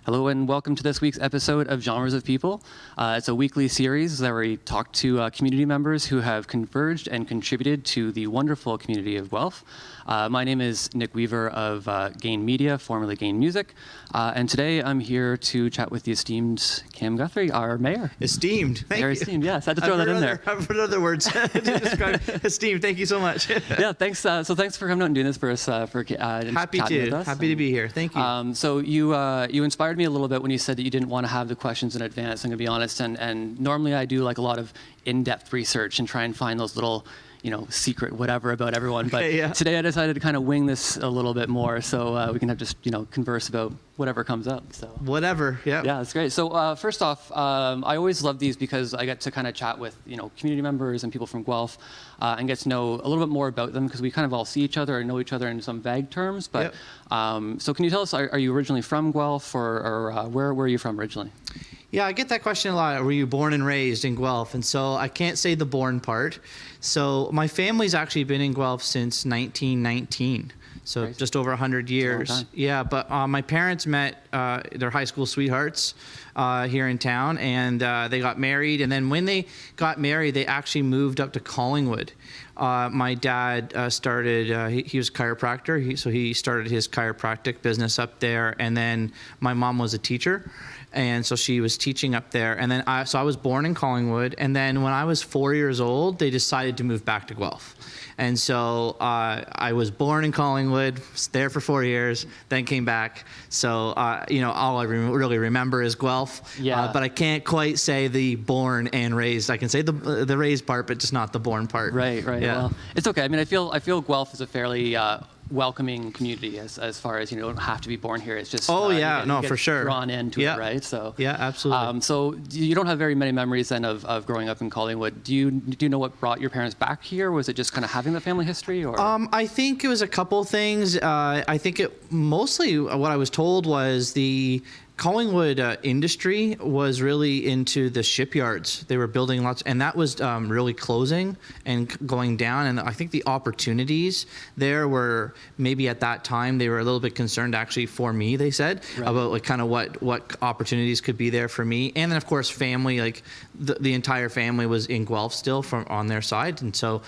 Hello and welcome to this week's episode of Genres of People. It's a weekly series where we talk to community members who have converged and contributed to the wonderful community of Guelph. My name is Nick Weaver of Gain Media, formerly Gain Music, and today I'm here to chat with the esteemed Cam Guthrie, our mayor. Esteemed, thank Very you. esteemed, yes, I had to throw that in there. I've heard other words to describe esteemed. Thank you so much. Yeah, thanks. So thanks for coming out and doing this for us. Happy to be here. Thank you. So you inspired me a little bit when you said that you didn't want to have the questions in advance. I'm gonna be honest, and normally I do like a lot of in-depth research and try and find those little, secret whatever about everyone. But today I decided to kind of wing this a little bit more, so we can have just converse about whatever comes up. So whatever. Yeah. Yeah, that's great. So first off, I always love these because I get to kind of chat with community members and people from Guelph and get to know a little bit more about them because we kind of all see each other and know each other in some vague terms. But so can you tell us, are you originally from Guelph or where are you from originally? Yeah, I get that question a lot. Were you born and raised in Guelph? And so I can't say the born part. So my family's actually been in Guelph since 1919. So Right. just over 100 years. Yeah, but my parents met their high school sweethearts here in town, and they got married. And then when they got married, they actually moved up to Collingwood. My dad started, he was a chiropractor, so he started his chiropractic business up there. And then my mom was a teacher, and so she was teaching up there. And then I was born in Collingwood. And then when I was 4 years old, they decided to move back to Guelph. And so I was born in Collingwood, was there for 4 years, then came back. So, all I really remember is Guelph. Yeah. But I can't quite say the born and raised. I can say the raised part, but just not the born part. Right. Yeah. Well, it's okay. I mean, I feel Guelph is a fairly welcoming community as far as you don't have to be born here. It's just no, for sure, drawn into it, right? So yeah, absolutely. So you don't have very many memories then of growing up in Collingwood. Do you know what brought your parents back here? Was it just kind of having the family history, or? I think it was a couple things. I think it mostly what I was told was the Collingwood industry was really into the shipyards. They were building lots, and that was really closing and going down. And I think the opportunities there were maybe at that time they were a little bit concerned. Actually, for me, they said about like kind of what opportunities could be there for me. And then of course, family, like the entire family was in Guelph still from on their side, and so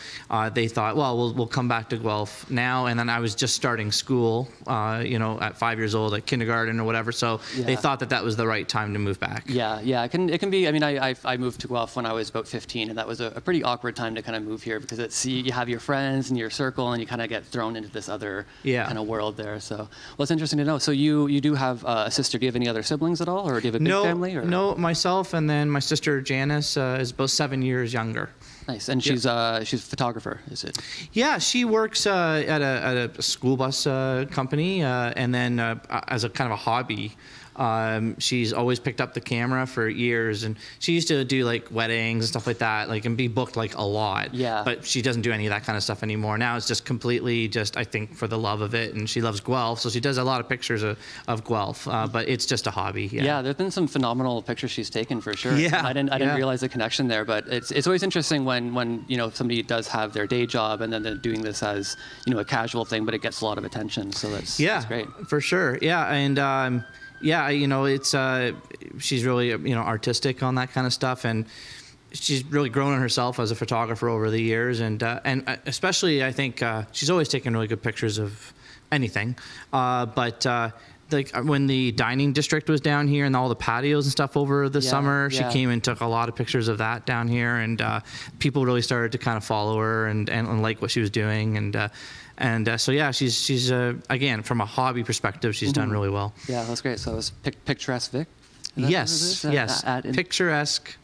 they thought, well, we'll come back to Guelph now. And then I was just starting school, at 5 years old, at kindergarten or whatever. So they thought that was the right time to move back. Yeah, it can be. I mean, I moved to Guelph when I was about 15, and that was a pretty awkward time to kind of move here because you have your friends and your circle, and you kind of get thrown into this other kind of world there. So, well, it's interesting to know. So you do have a sister. Do you have any other siblings at all, or do you have a big family? Or? No, myself, and then my sister Janice is about 7 years younger. Nice, and she's a photographer, is it? Yeah, she works at a school bus company, and then as a kind of a hobby. She's always picked up the camera for years, and she used to do like weddings and stuff like that, and be booked like a lot. Yeah. But she doesn't do any of that kind of stuff anymore. Now it's just completely I think for the love of it, and she loves Guelph, so she does a lot of pictures of Guelph, but it's just a hobby. Yeah, there've been some phenomenal pictures she's taken for sure. Yeah. I didn't realize the connection there, but it's always interesting when somebody does have their day job and then they're doing this as a casual thing, but it gets a lot of attention. So that's great. For sure. Yeah, and. It's she's really artistic on that kind of stuff, and she's really grown on herself as a photographer over the years, and especially I think she's always taken really good pictures of anything, but. Like when the dining district was down here and all the patios and stuff over the summer, she came and took a lot of pictures of that down here, and people really started to kind of follow her and like what she was doing, and so yeah, she's again from a hobby perspective, she's done really well. Yeah, that's great. So it's Picturesque Vic. Yes. Picturesque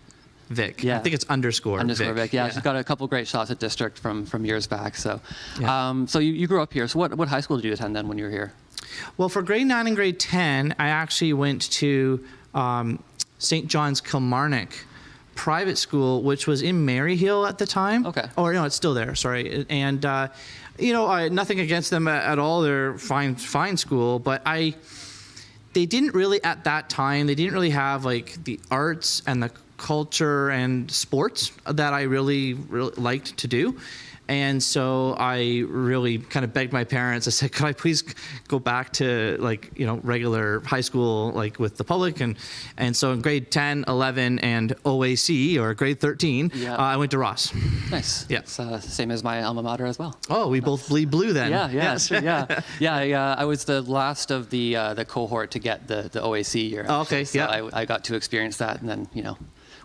Vic. Yeah. I think it's underscore Vic. Yeah, she's got a couple great shots at District from years back. So, so you grew up here. So what high school did you attend then when you were here? Well, for grade 9 and grade 10, I actually went to St. John's Kilmarnock private school, which was in Maryhill at the time. Okay. Or it's still there. Sorry. And nothing against them at all. They're fine school, but they didn't really at that time. They didn't really have like the arts and the culture and sports that I really liked to do. And so I really kind of begged my parents. I said, could I please go back to regular high school, like with the public? And so in grade 10, 11, and OAC, or grade 13, I went to Ross. Nice. Yeah. It's same as my alma mater as well. Oh, we both bleed blue then. Yeah, Yes. sure, yeah. I was the last of the cohort to get the OAC year. Oh, okay, so yeah. I got to experience that, and then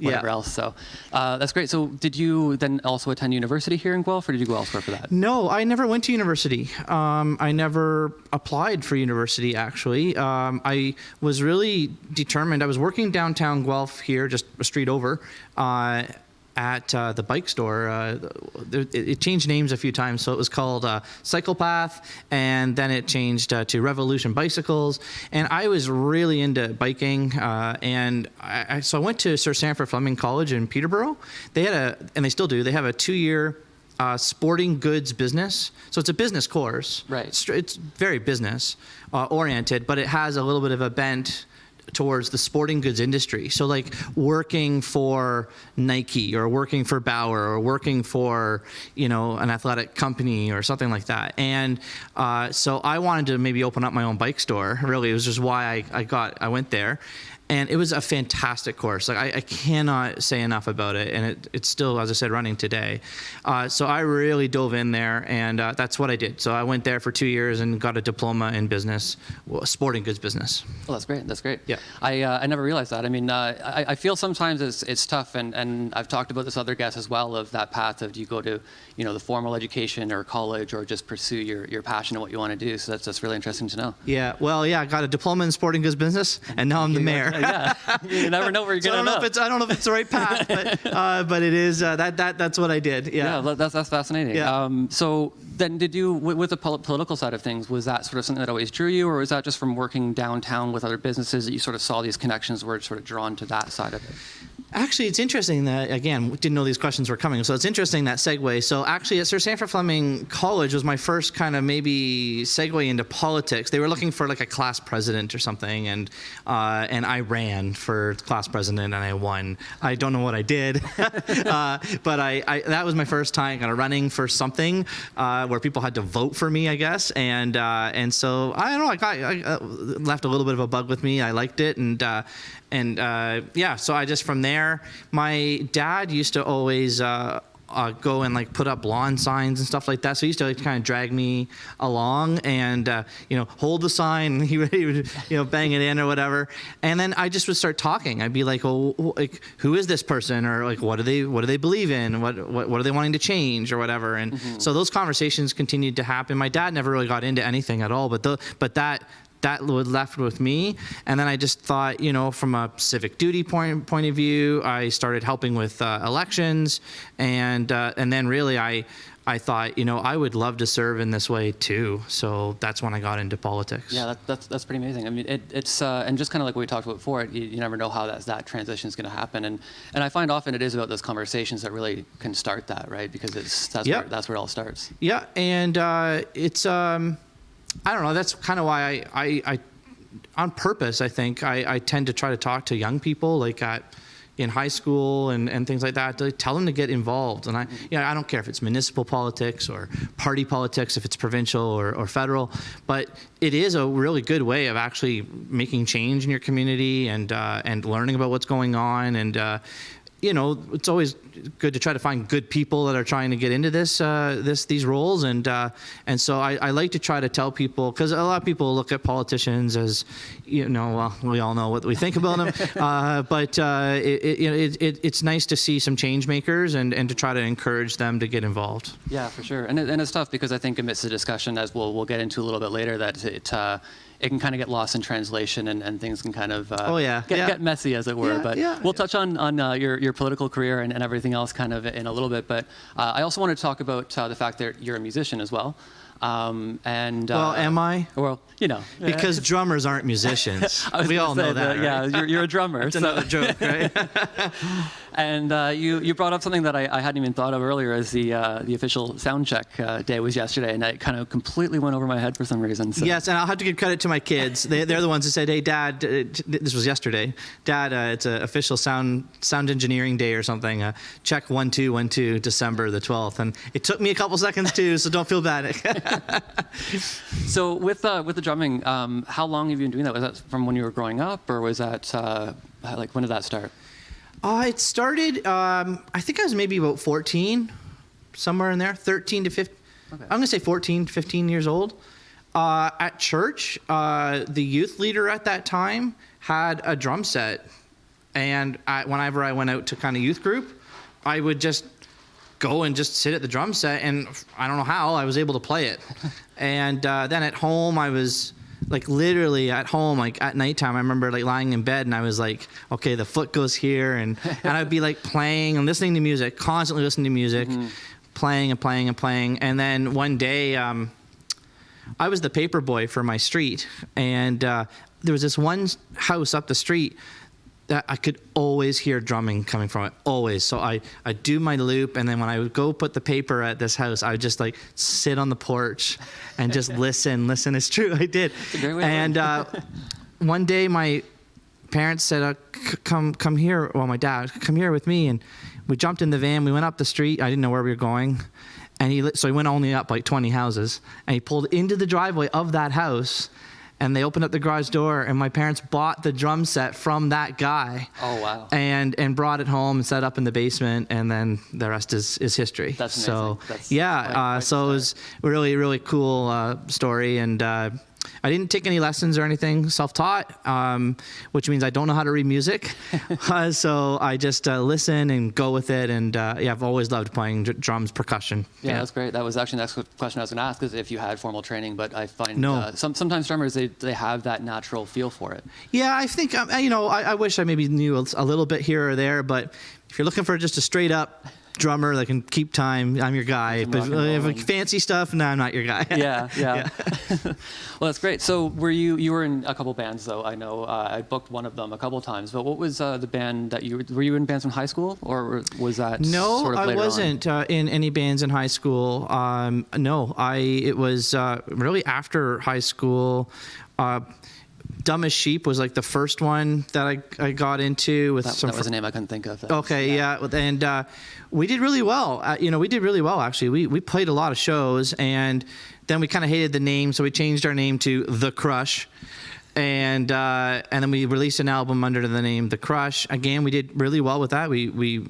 whatever else. So that's great. So did you then also attend university here in Guelph, or did you go elsewhere for that? No, I never went to university. I never applied for university, actually. I was really determined. I was working downtown Guelph here, just a street over, at the bike store. It changed names a few times, so it was called Cycle Path, and then it changed to Revolution Bicycles. And I was really into biking, and so I went to Sir Sanford Fleming College in Peterborough. They had and they still do, they have a 2-year sporting goods business. So it's a business course. Right. It's very business oriented, but it has a little bit of a bent towards the sporting goods industry. So like working for Nike, or working for Bauer, or working for, an athletic company or something like that. And so I wanted to maybe open up my own bike store. Really, it was just why I went there. And it was a fantastic course. Like I cannot say enough about it, and it's still, as I said, running today. So I really dove in there, and that's what I did. So I went there for 2 years and got a diploma in business, sporting goods business. Well, that's great. That's great. Yeah. I never realized that. I mean, I feel sometimes it's tough, and I've talked about this with other guests as well, of that path of, do you go to the formal education or college, or just pursue your passion and what you want to do. So that's really interesting to know. Yeah. Well, yeah, I got a diploma in sporting goods business, and now I'm the mayor. Yeah, you never know where you're going to end up. I don't know if it's the right path, but it is. That's what I did. Yeah. Yeah, that's fascinating. Yeah. So then, did you, with the political side of things, was that sort of something that always drew you, or was that just from working downtown with other businesses that you sort of saw these connections, were sort of drawn to that side of it? Actually, it's interesting that, again, we didn't know these questions were coming, so it's interesting, that segue. So actually, at Sir Sanford Fleming College was my first kind of maybe segue into politics. They were looking for like a class president or something, and I ran for class president, and I won. I don't know what I did, but I that was my first time kind of running for something where people had to vote for me, I guess. And so I don't know, I left a little bit of a bug with me. I liked it, and so I just, from there, my dad used to always go and like put up lawn signs and stuff like that. So he used to kind of drag me along and hold the sign. And he would bang it in or whatever. And then I just would start talking. I'd be like, "Oh, like, who is this person?" Or like, what do they believe in? What are they wanting to change or whatever? And so those conversations continued to happen. My dad never really got into anything at all, but that was left with me. And then I just thought, from a civic duty point of view, I started helping with elections, and then really I thought, I would love to serve in this way too. So that's when I got into politics. Yeah, that's pretty amazing. I mean, it's and just kind of like what we talked about before, you never know how that transition is going to happen, and I find often it is about those conversations that really can start that, right? Because that's where it all starts. Yeah, and it's I don't know. That's kind of why I on purpose, I think, I tend to try to talk to young people, like in high school and things like that, to tell them to get involved. And I don't care if it's municipal politics or party politics, if it's provincial or federal, but it is a really good way of actually making change in your community and learning about what's going on. And it's always good to try to find good people that are trying to get into these roles, and so I like to try to tell people, because a lot of people look at politicians as, well, we all know what we think about them, but it's nice to see some change makers and to try to encourage them to get involved. Yeah, for sure, and it's tough because I think amidst the discussion, as we'll get into a little bit later, that it can kind of get lost in translation, and things can kind of get messy, as it were. We'll touch on your political career and everything else kind of in a little bit. But I also want to talk about the fact that you're a musician as well. Well, am I? Well, because drummers aren't musicians. We all know that, right? Yeah, you're a drummer. It's another joke, right? And you brought up something that I hadn't even thought of earlier, as the official sound check day was yesterday, and it kind of completely went over my head for some reason. So. Yes, and I'll have to give credit to my kids. They're the ones who said, "Hey, Dad, this was yesterday. Dad, it's an official sound engineering day or something. Check 1 2 1 2 December the 12th." And it took me a couple seconds too, so don't feel bad. So with the drumming, how long have you been doing that? Was that from when you were growing up, or was that like when did that start? It started, I think I was maybe about 14, somewhere in there, 13 to 15. Okay. I'm going to say 14, 15 years old. At church, the youth leader at that time had a drum set. And whenever I went out to kind of youth group, I would just go and just sit at the drum set. And I don't know how, I was able to play it. And then at home, I was... like literally at home, like at nighttime, I remember like lying in bed and I was like, okay, the foot goes here, and I'd be like playing and listening to music, constantly listening to music, playing and playing and playing. And then one day, I was the paper boy for my street, and there was this one house up the street that I could always hear drumming coming from it, always. So I'd do my loop, and then when I would go put the paper at this house, I would just like sit on the porch and just listen. It's true, I did. And one day my parents said, come here, well, my dad, come here with me. And we jumped in the van, we went up the street. I didn't know where we were going. And so he went only up like 20 houses, and he pulled into the driveway of that house. And they opened up the garage door, and my parents bought the drum set from that guy. Oh, wow. And brought it home and set up in the basement, and then the rest is history. That's amazing. So, That's yeah, so it was a really, really cool story. And I didn't take any lessons or anything, self-taught, which means I don't know how to read music. So I just listen and go with it. And yeah, I've always loved playing drums, percussion. Yeah, that's great. That was actually the next question I was going to ask, is if you had formal training. But I find No. Sometimes drummers, they have that natural feel for it. Yeah, I think, I wish I maybe knew a little bit here or there. But if you're looking for just a straight up drummer that can keep time, I'm your guy. But if fancy stuff, no, I'm not your guy. Yeah. Well, that's great. So you were in a couple bands, though. I know I booked one of them a couple times. But what was the band that were you in bands from high school, or was that No, sort of I later wasn't in any bands in high school. No, it was really after high school. Dumb as Sheep was like the first one that I got into with that was a name I couldn't think of. Okay, yeah. And we did really well. We did really well, actually. We played a lot of shows, and then we kind of hated the name, so we changed our name to The Crush. And then we released an album under the name The Crush. Again, we did really well with that. We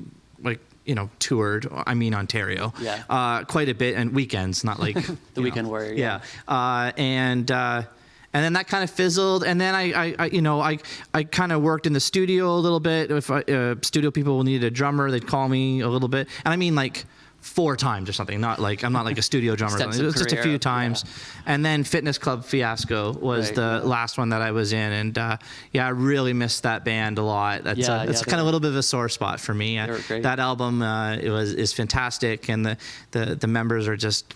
toured, Ontario. Yeah. Quite a bit, and weekends, not like... the Weekend Warrior. Yeah. And then that kind of fizzled, and then I kind of worked in the studio a little bit. If studio people needed a drummer, they'd call me a little bit, and I mean like 4 times or something. Not like I'm not like a studio drummer. It was just a few times. Yeah. And then Fitness Club Fiasco was the last one that I was in, and I really missed that band a lot. That's kind of a little bit of a sore spot for me. That album is fantastic, and the members are just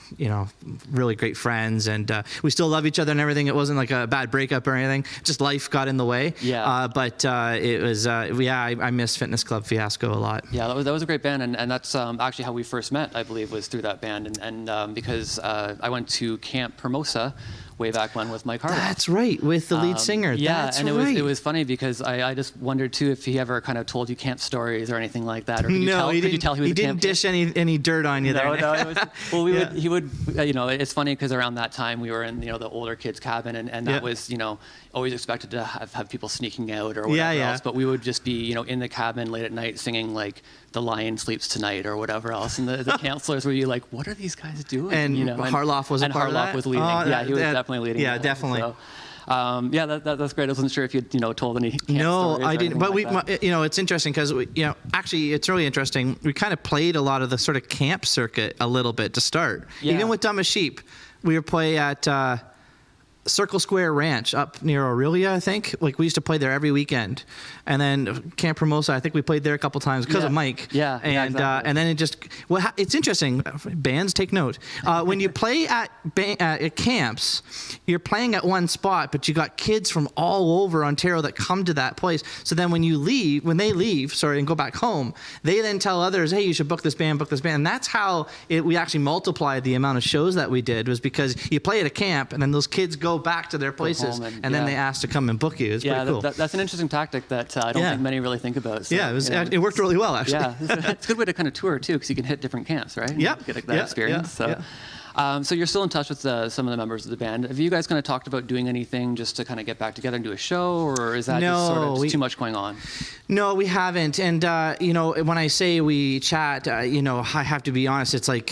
really great friends, and we still love each other and everything. It wasn't like a bad breakup or anything. Just life got in the way. Yeah. But it was I miss Fitness Club Fiasco a lot. Yeah, that was a great band, and that's actually how we first met, I believe, was through that band, and because I went to Camp Hermosa way back when with Mike Harloff. That's right, with the lead singer. Yeah, That's and right. it was funny because I just wondered too if he ever kind of told you camp stories or anything like that, or could you tell he was he didn't dish any dirt on you there. No, it was, well, he would, it's funny because around that time we were in, the older kids' cabin, and that was, always expected to have people sneaking out or whatever else, but we would just be, in the cabin late at night singing like The Lion Sleeps Tonight or whatever else, and the counselors were like, what are these guys doing? And Harloff was a part of that? And Harloff was leading. He was definitely leading. Yeah, definitely. So, that's great. I wasn't sure if you'd told any camp No, stories I didn't. But like it's interesting because actually it's really interesting. We kind of played a lot of the sort of camp circuit a little bit to start. Yeah. Even with Dumb as Sheep, we would play at Circle Square Ranch up near Aurelia, I think. Like, we used to play there every weekend. And then Camp Hermosa, I think we played there a couple times because of Mike. Yeah, and exactly. and then it just, well, it's interesting. Bands, take note. When you play at camps, you're playing at one spot, but you got kids from all over Ontario that come to that place. So then when they leave, and go back home, they then tell others, hey, you should book this band. And that's how we actually multiplied the amount of shows that we did, was because you play at a camp and then those kids go back to their places and then they ask to come and book you. It's pretty cool. That's an interesting tactic that I don't think many really think about. So, it worked really well, actually. Yeah, it's a good way to kind of tour too, because you can hit different camps, right? Yeah, get that experience. So you're still in touch with some of the members of the band. Have you guys kind of talked about doing anything just to kind of get back together and do a show, or is that just sort of too much going on? No, we haven't. And, when I say we chat, I have to be honest. It's like,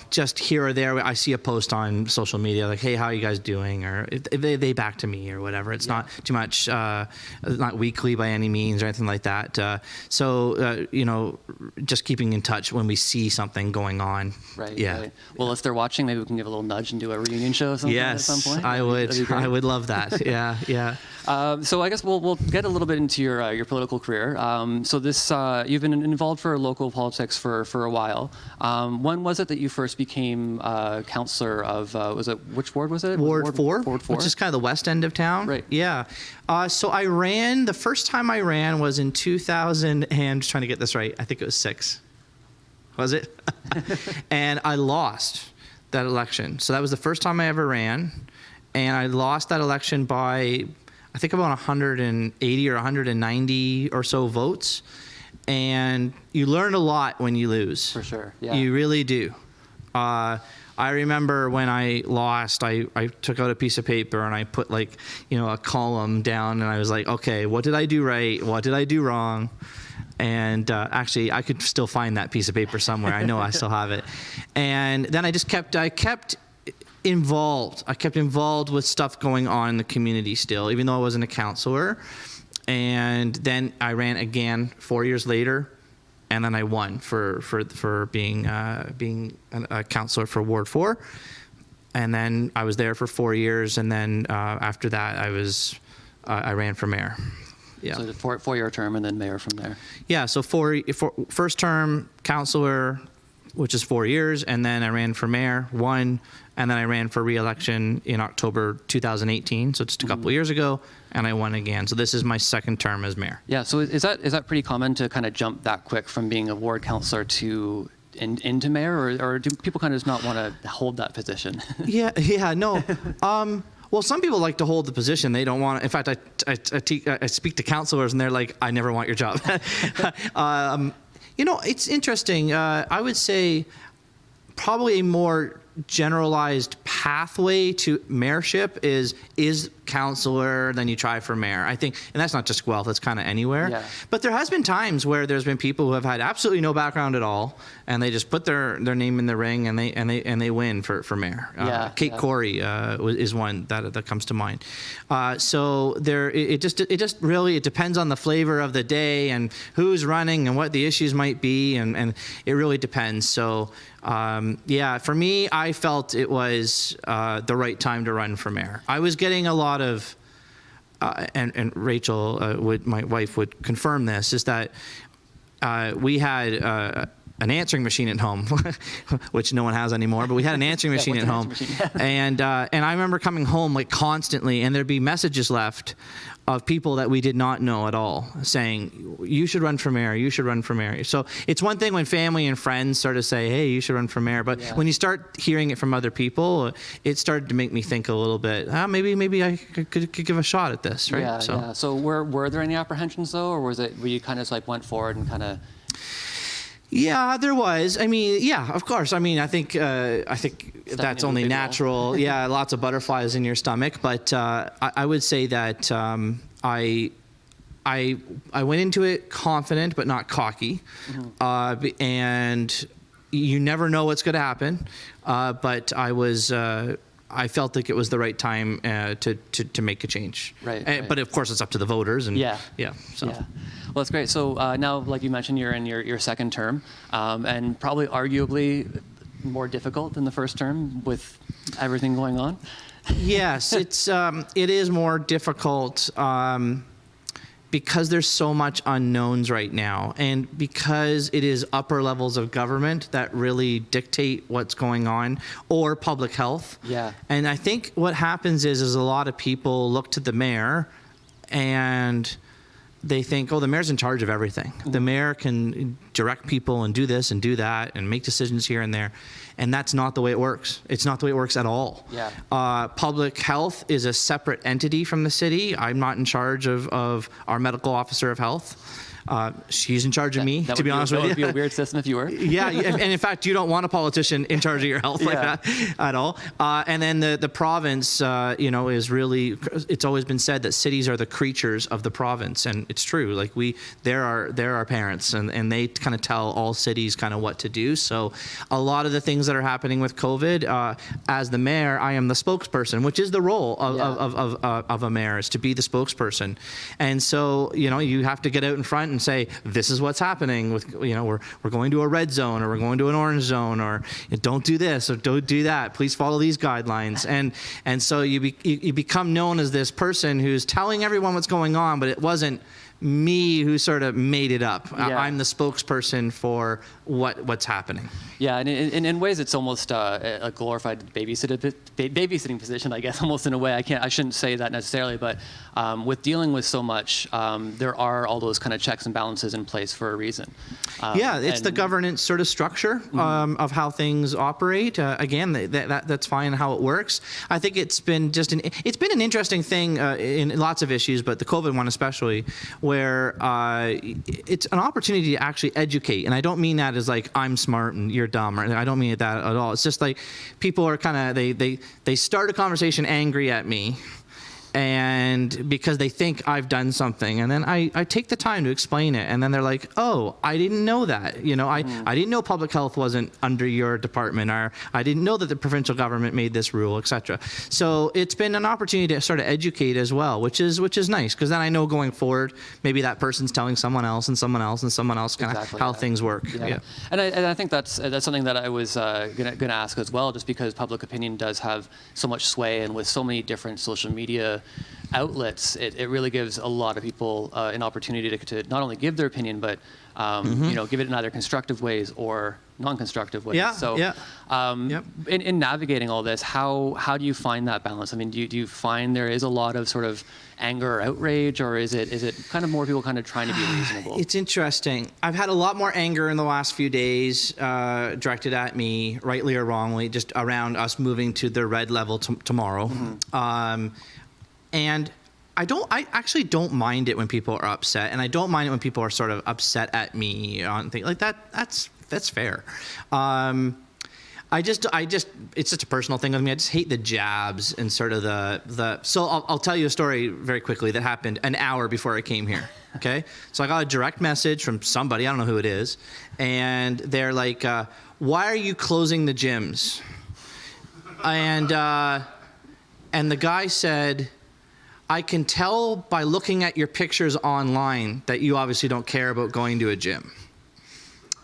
just here or there, I see a post on social media like, hey, how are you guys doing? Or if they back to me or whatever. It's not too much, not weekly by any means or anything like that. Just keeping in touch when we see something going on. Right. Yeah. Right. Well, if they're watching, maybe we can give a little nudge and do a reunion show or something at some point. Yes, I would. I would love that. Yeah. So I guess we'll get a little bit into your political career. So this you've been involved for local politics for a while. When was it that you first became councillor of? Which ward was it? Ward 4, Ward 4, which is kind of the west end of town. Right. Yeah. So I ran. The first time I ran was in 2000, and I'm just trying to get this right. I think it was 6. Was it? And I lost that election. So that was the first time I ever ran, and I lost that election by, I think, about 180 or 190 or so votes. And you learn a lot when you lose. For sure, yeah. You really do. I remember when I lost, I took out a piece of paper and I put a column down, and I was like, okay, what did I do right? What did I do wrong? And actually, I could still find that piece of paper somewhere. I know I still have it. And then I kept involved. I kept involved with stuff going on in the community still, even though I wasn't a councillor. And then I ran again 4 years later, and then I won for being a councillor for Ward 4. And then I was there for 4 years, and then after that, I ran for mayor. Yeah. So the four-year term and then mayor from there. Yeah. So first term councillor, which is 4 years, and then I ran for mayor, won, and then I ran for re-election in October 2018, so just a couple of years ago, and I won again. So this is my second term as mayor. Yeah. So is that pretty common to kind of jump that quick from being a ward councillor to into mayor, or do people kind of just not want to hold that position? No. Well, some people like to hold the position. They don't want to. In fact, I speak to councillors, and they're like, I never want your job. It's interesting. I would say probably a more generalized pathway to mayorship is councillor, then you try for mayor. I think, and that's not just Guelph, that's kind of anywhere. Yeah. But there has been times where there's been people who have had absolutely no background at all, and they just put their name in the ring, and they win for mayor. Kate Corey is one that comes to mind. So it just really depends on the flavor of the day and who's running and what the issues might be, and it really depends. So for me, I felt it was the right time to run for mayor. I was getting a lot of, and Rachel, my wife, would confirm this, is that we had an answering machine at home, which no one has anymore, but we had an answering machine at home. And I remember coming home constantly, and there'd be messages left of people that we did not know at all saying, you should run for mayor, you should run for mayor. So it's one thing when family and friends sort of say, hey, you should run for mayor, but when you start hearing it from other people, it started to make me think a little bit, maybe I could give a shot at this, right? Yeah. So were there any apprehensions though, or were you kind of went forward and kind of... Yeah, there was. I mean, yeah, of course. I mean, I think that's only natural. Yeah, lots of butterflies in your stomach. But I would say that I went into it confident but not cocky, and you never know what's going to happen. But I felt like it was the right time to make a change. Right. But of course, it's up to the voters. And So. Yeah. Well, that's great. So now, like you mentioned, you're in your second term, and probably arguably more difficult than the first term with everything going on. Yes, it is more difficult because there's so much unknowns right now, and because it is upper levels of government that really dictate what's going on, or public health. Yeah. And I think what happens is a lot of people look to the mayor and they think, oh, the mayor's in charge of everything. The mayor can direct people and do this and do that and make decisions here and there. And that's not the way it works. It's not the way it works at all. Yeah. Public health is a separate entity from the city. I'm not in charge of our medical officer of health. She's in charge of me, to be honest with you. That would be a weird system if you were. Yeah, and in fact, you don't want a politician in charge of your health like that at all. And then the province, is really, it's always been said that cities are the creatures of the province, and it's true. Like they're our parents, and they kind of tell all cities kind of what to do. So a lot of the things that are happening with COVID, as the mayor, I am the spokesperson, which is the role of a mayor, is to be the spokesperson. And so, you have to get out in front and say, this is what's happening with, we're going to a red zone, or we're going to an orange zone, or don't do this or don't do that. Please follow these guidelines. And so you become known as this person who's telling everyone what's going on, but it wasn't me who sort of made it up. Yeah. I'm the spokesperson for what's happening. Yeah, and in ways it's almost a glorified babysitting position, I guess, almost in a way. I shouldn't say that necessarily, but with dealing with so much, there are all those kind of checks and balances in place for a reason. It's the governance sort of structure of how things operate. Again, that's fine how it works. I think it's been an interesting thing in lots of issues, but the COVID one especially, where it's an opportunity to actually educate. And I don't mean that as like, I'm smart and you're dumb, or I don't mean it that at all. It's just like people are kind of, they start a conversation angry at me, and because they think I've done something, and then I take the time to explain it, and then they're like, oh, I didn't know that. I didn't know public health wasn't under your department, or I didn't know that the provincial government made this rule, etc. So it's been an opportunity to sort of educate as well, which is nice, because then I know going forward, maybe that person's telling someone else and someone else and someone else kind of how things work. Yeah. And I think that's something that I was gonna ask as well, just because public opinion does have so much sway, and with so many different social media outlets, it really gives a lot of people an opportunity to not only give their opinion, but give it in either constructive ways or non-constructive ways. In navigating all this, how do you find that balance? I mean, do you find there is a lot of sort of anger or outrage, or is it kind of more people kind of trying to be reasonable? It's interesting. I've had a lot more anger in the last few days directed at me, rightly or wrongly, just around us moving to the red level tomorrow. And I actually don't mind it when people are upset, and I don't mind it when people are sort of upset at me on things like that. That's fair. It's just a personal thing with me. I just hate the jabs and sort of the. So I'll tell you a story very quickly that happened an hour before I came here. Okay, so I got a direct message from somebody, I don't know who it is, and they're like, "Why are you closing the gyms?" And the guy said, I can tell by looking at your pictures online that you obviously don't care about going to a gym.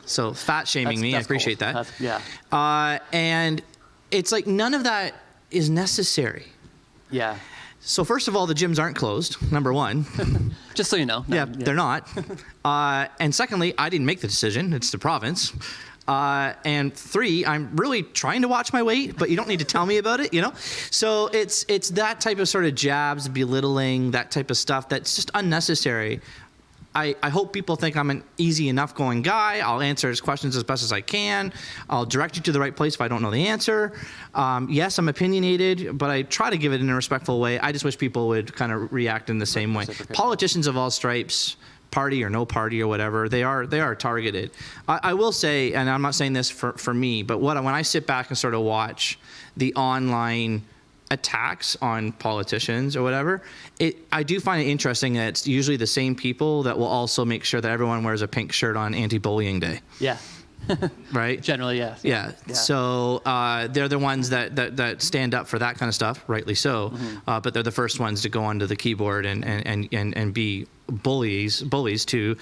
So fat shaming me, I appreciate that. And it's like, none of that is necessary. Yeah. So first of all, the gyms aren't closed, number one. Just so you know. They're not. And secondly, I didn't make the decision, it's the province. And three, I'm really trying to watch my weight, but you don't need to tell me about it, So it's that type of sort of jabs, belittling, that type of stuff that's just unnecessary. I hope people think I'm an easy enough going guy. I'll answer his questions as best as I can. I'll direct you to the right place if I don't know the answer. Yes, I'm opinionated, but I try to give it in a respectful way. I just wish people would kind of react in the same way. Politicians of all stripes, party or no party or whatever, they are targeted. I will say, and I'm not saying this for me, but when I sit back and sort of watch the online attacks on politicians or whatever, I do find it interesting that it's usually the same people that will also make sure that everyone wears a pink shirt on anti-bullying day. Yeah. right? Generally, yes. Yeah. So they're the ones that stand up for that kind of stuff, rightly so. But they're the first ones to go onto the keyboard and be bullies to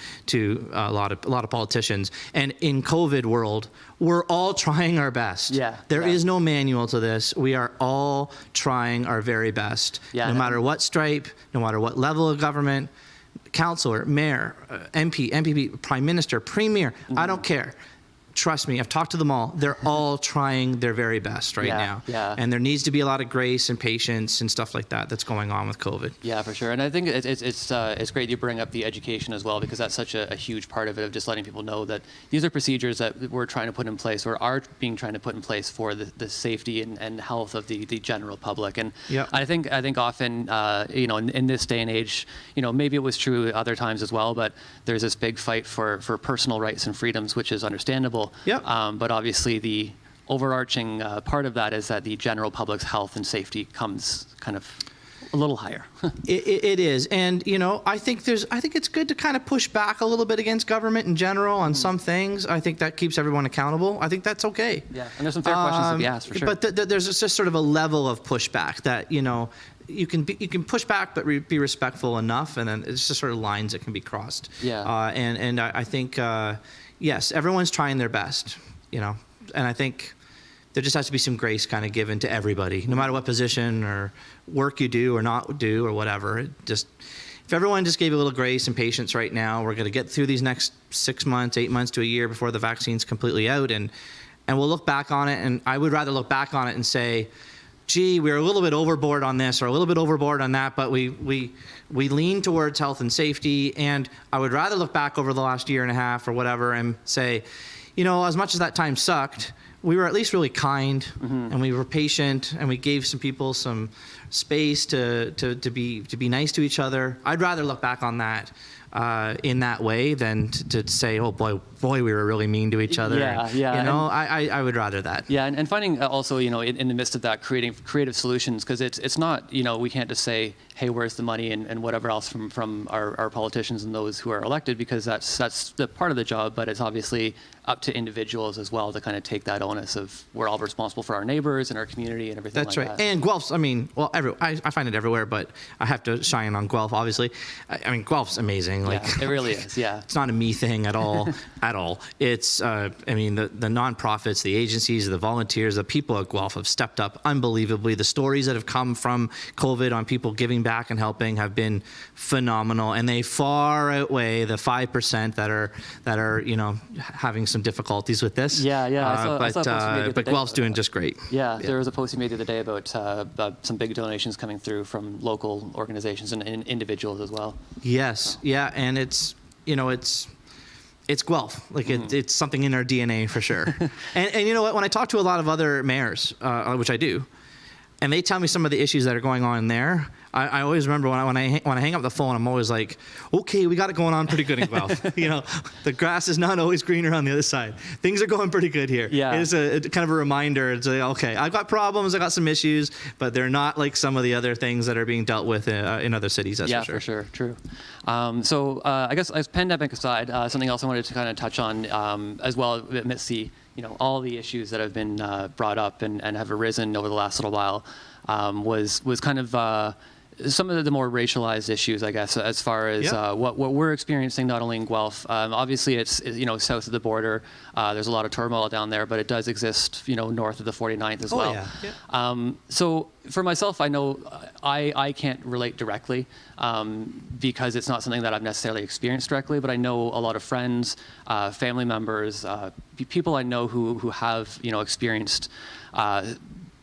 a lot of politicians. And in COVID world, we're all trying our best. There is no manual to this. We are all trying our very best, no matter what stripe, no matter what level of government. Councillor, mayor, MP, MPP, prime minister, premier, I don't care. Trust me, I've talked to them all. They're all trying their very best right now. And there needs to be a lot of grace and patience and stuff like that that's going on with COVID. Yeah, for sure. And I think it's great you bring up the education as well, because that's such a huge part of it, of just letting people know that these are procedures that we're trying to put in place, or are being trying to put in place for the safety and health of the general public. And I think often, in this day and age, maybe it was true other times as well, but there's this big fight for personal rights and freedoms, which is understandable. But obviously the overarching part of that is that the general public's health and safety comes kind of a little higher. It is. And, I think it's good to kind of push back a little bit against government in general on some things. I think that keeps everyone accountable. I think that's okay. Yeah, and there's some fair questions to be asked, for sure. But there's just sort of a level of pushback that, you can push back, but be respectful enough, and then it's just sort of lines that can be crossed. And I think, yes, everyone's trying their best, and I think there just has to be some grace kind of given to everybody, no matter what position or work you do or not do or whatever. If everyone just gave a little grace and patience right now, we're going to get through these next 6 months, 8 months to a year before the vaccine's completely out, and we'll look back on it, and I would rather look back on it and say, gee, we were a little bit overboard on this or a little bit overboard on that, but we lean towards health and safety. And I would rather look back over the last year and a half or whatever and say, as much as that time sucked, we were at least really kind, and we were patient, and we gave some people some space to be nice to each other. I'd rather look back on that in that way than to say, oh boy, we were really mean to each other. I would rather that. And finding also, in the midst of that, creating creative solutions, because it's not, we can't just say, hey, where's the money and whatever else from our politicians and those who are elected, because that's the part of the job, but it's obviously up to individuals as well to kind of take that onus of, we're all responsible for our neighbors and our community and everything. That's right. And Guelph's, I find it everywhere, but I have to shine on Guelph, obviously. Guelph's amazing. It really is. It's not a me thing at all. At all. It's, the nonprofits, the agencies, the volunteers, the people at Guelph have stepped up unbelievably. The stories that have come from COVID on people giving back and helping have been phenomenal, and they far outweigh the 5% that are having some difficulties with this. I saw a post you made the other but day Guelph's doing just great. There was a post you made the other day about some big donations coming through from local organizations and individuals as well. Yes, and it's Guelph. It's something in our DNA for sure. and you know what? When I talk to a lot of other mayors, which I do, and they tell me some of the issues that are going on there, I always remember when I hang up the phone, I'm always like, okay, we got it going on pretty good in Guelph. The grass is not always greener on the other side. Things are going pretty good here. It's a kind of a reminder. It's like, okay, I've got problems, I got some issues, but they're not like some of the other things that are being dealt with in other cities. That's for sure. True. So I guess as pandemic aside, something else I wanted to kind of touch on as well amidst the all the issues that have been brought up and have arisen over the last little while was kind of some of the more racialized issues, I guess, as far as what we're experiencing, not only in Guelph. Obviously, it's south of the border. There's a lot of turmoil down there, but it does exist, north of the 49th as well. So for myself, I know I can't relate directly because it's not something that I've necessarily experienced directly, but I know a lot of friends, family members, people I know who have, experienced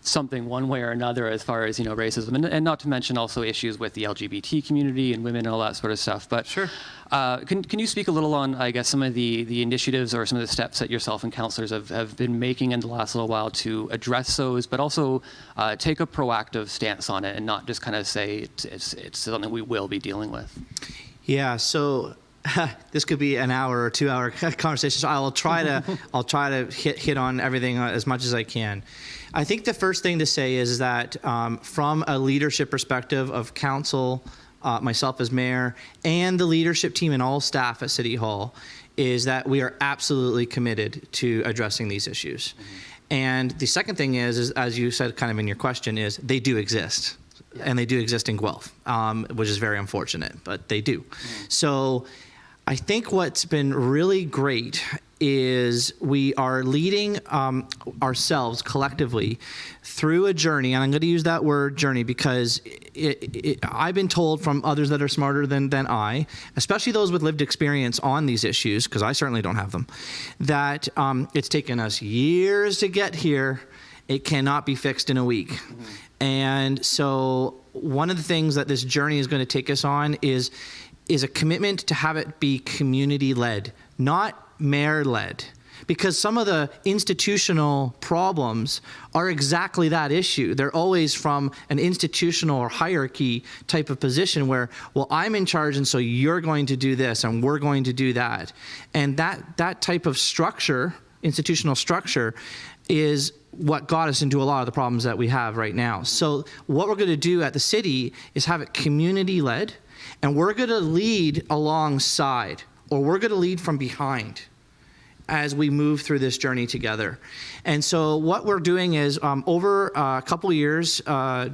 something one way or another as far as racism, and not to mention also issues with the LGBT community and women and all that sort of stuff. But sure. Can you speak a little on, I guess, some of the initiatives or some of the steps that yourself and councillors have been making in the last little while to address those, but also take a proactive stance on it and not just kind of say it's something we will be dealing with? Yeah. So this could be an hour or 2 hour conversation. So I'll try to hit on everything as much as I can. I think the first thing to say is that from a leadership perspective of council, myself as mayor, and the leadership team and all staff at City Hall, is that we are absolutely committed to addressing these issues. And the second thing is, as you said kind of in your question, is they do exist. Yeah. And they do exist in Guelph, which is very unfortunate, but they do. So I think what's been really great is we are leading ourselves collectively through a journey, and I'm going to use that word journey because I've been told from others that are smarter than I, especially those with lived experience on these issues, because I certainly don't have them, that it's taken us years to get here. It cannot be fixed in a week. And so one of the things that this journey is going to take us on is a commitment to have it be community-led, not mayor-led, because some of the institutional problems are exactly that issue. They're always from an institutional or hierarchy type of position where, well, I'm in charge and so you're going to do this and we're going to do that. And that type of structure, institutional structure, is what got us into a lot of the problems that we have right now. So what we're going to do at the city is have it community-led, and we're going to lead alongside, or we're going to lead from behind as we move through this journey together. And so what we're doing is over a couple of years,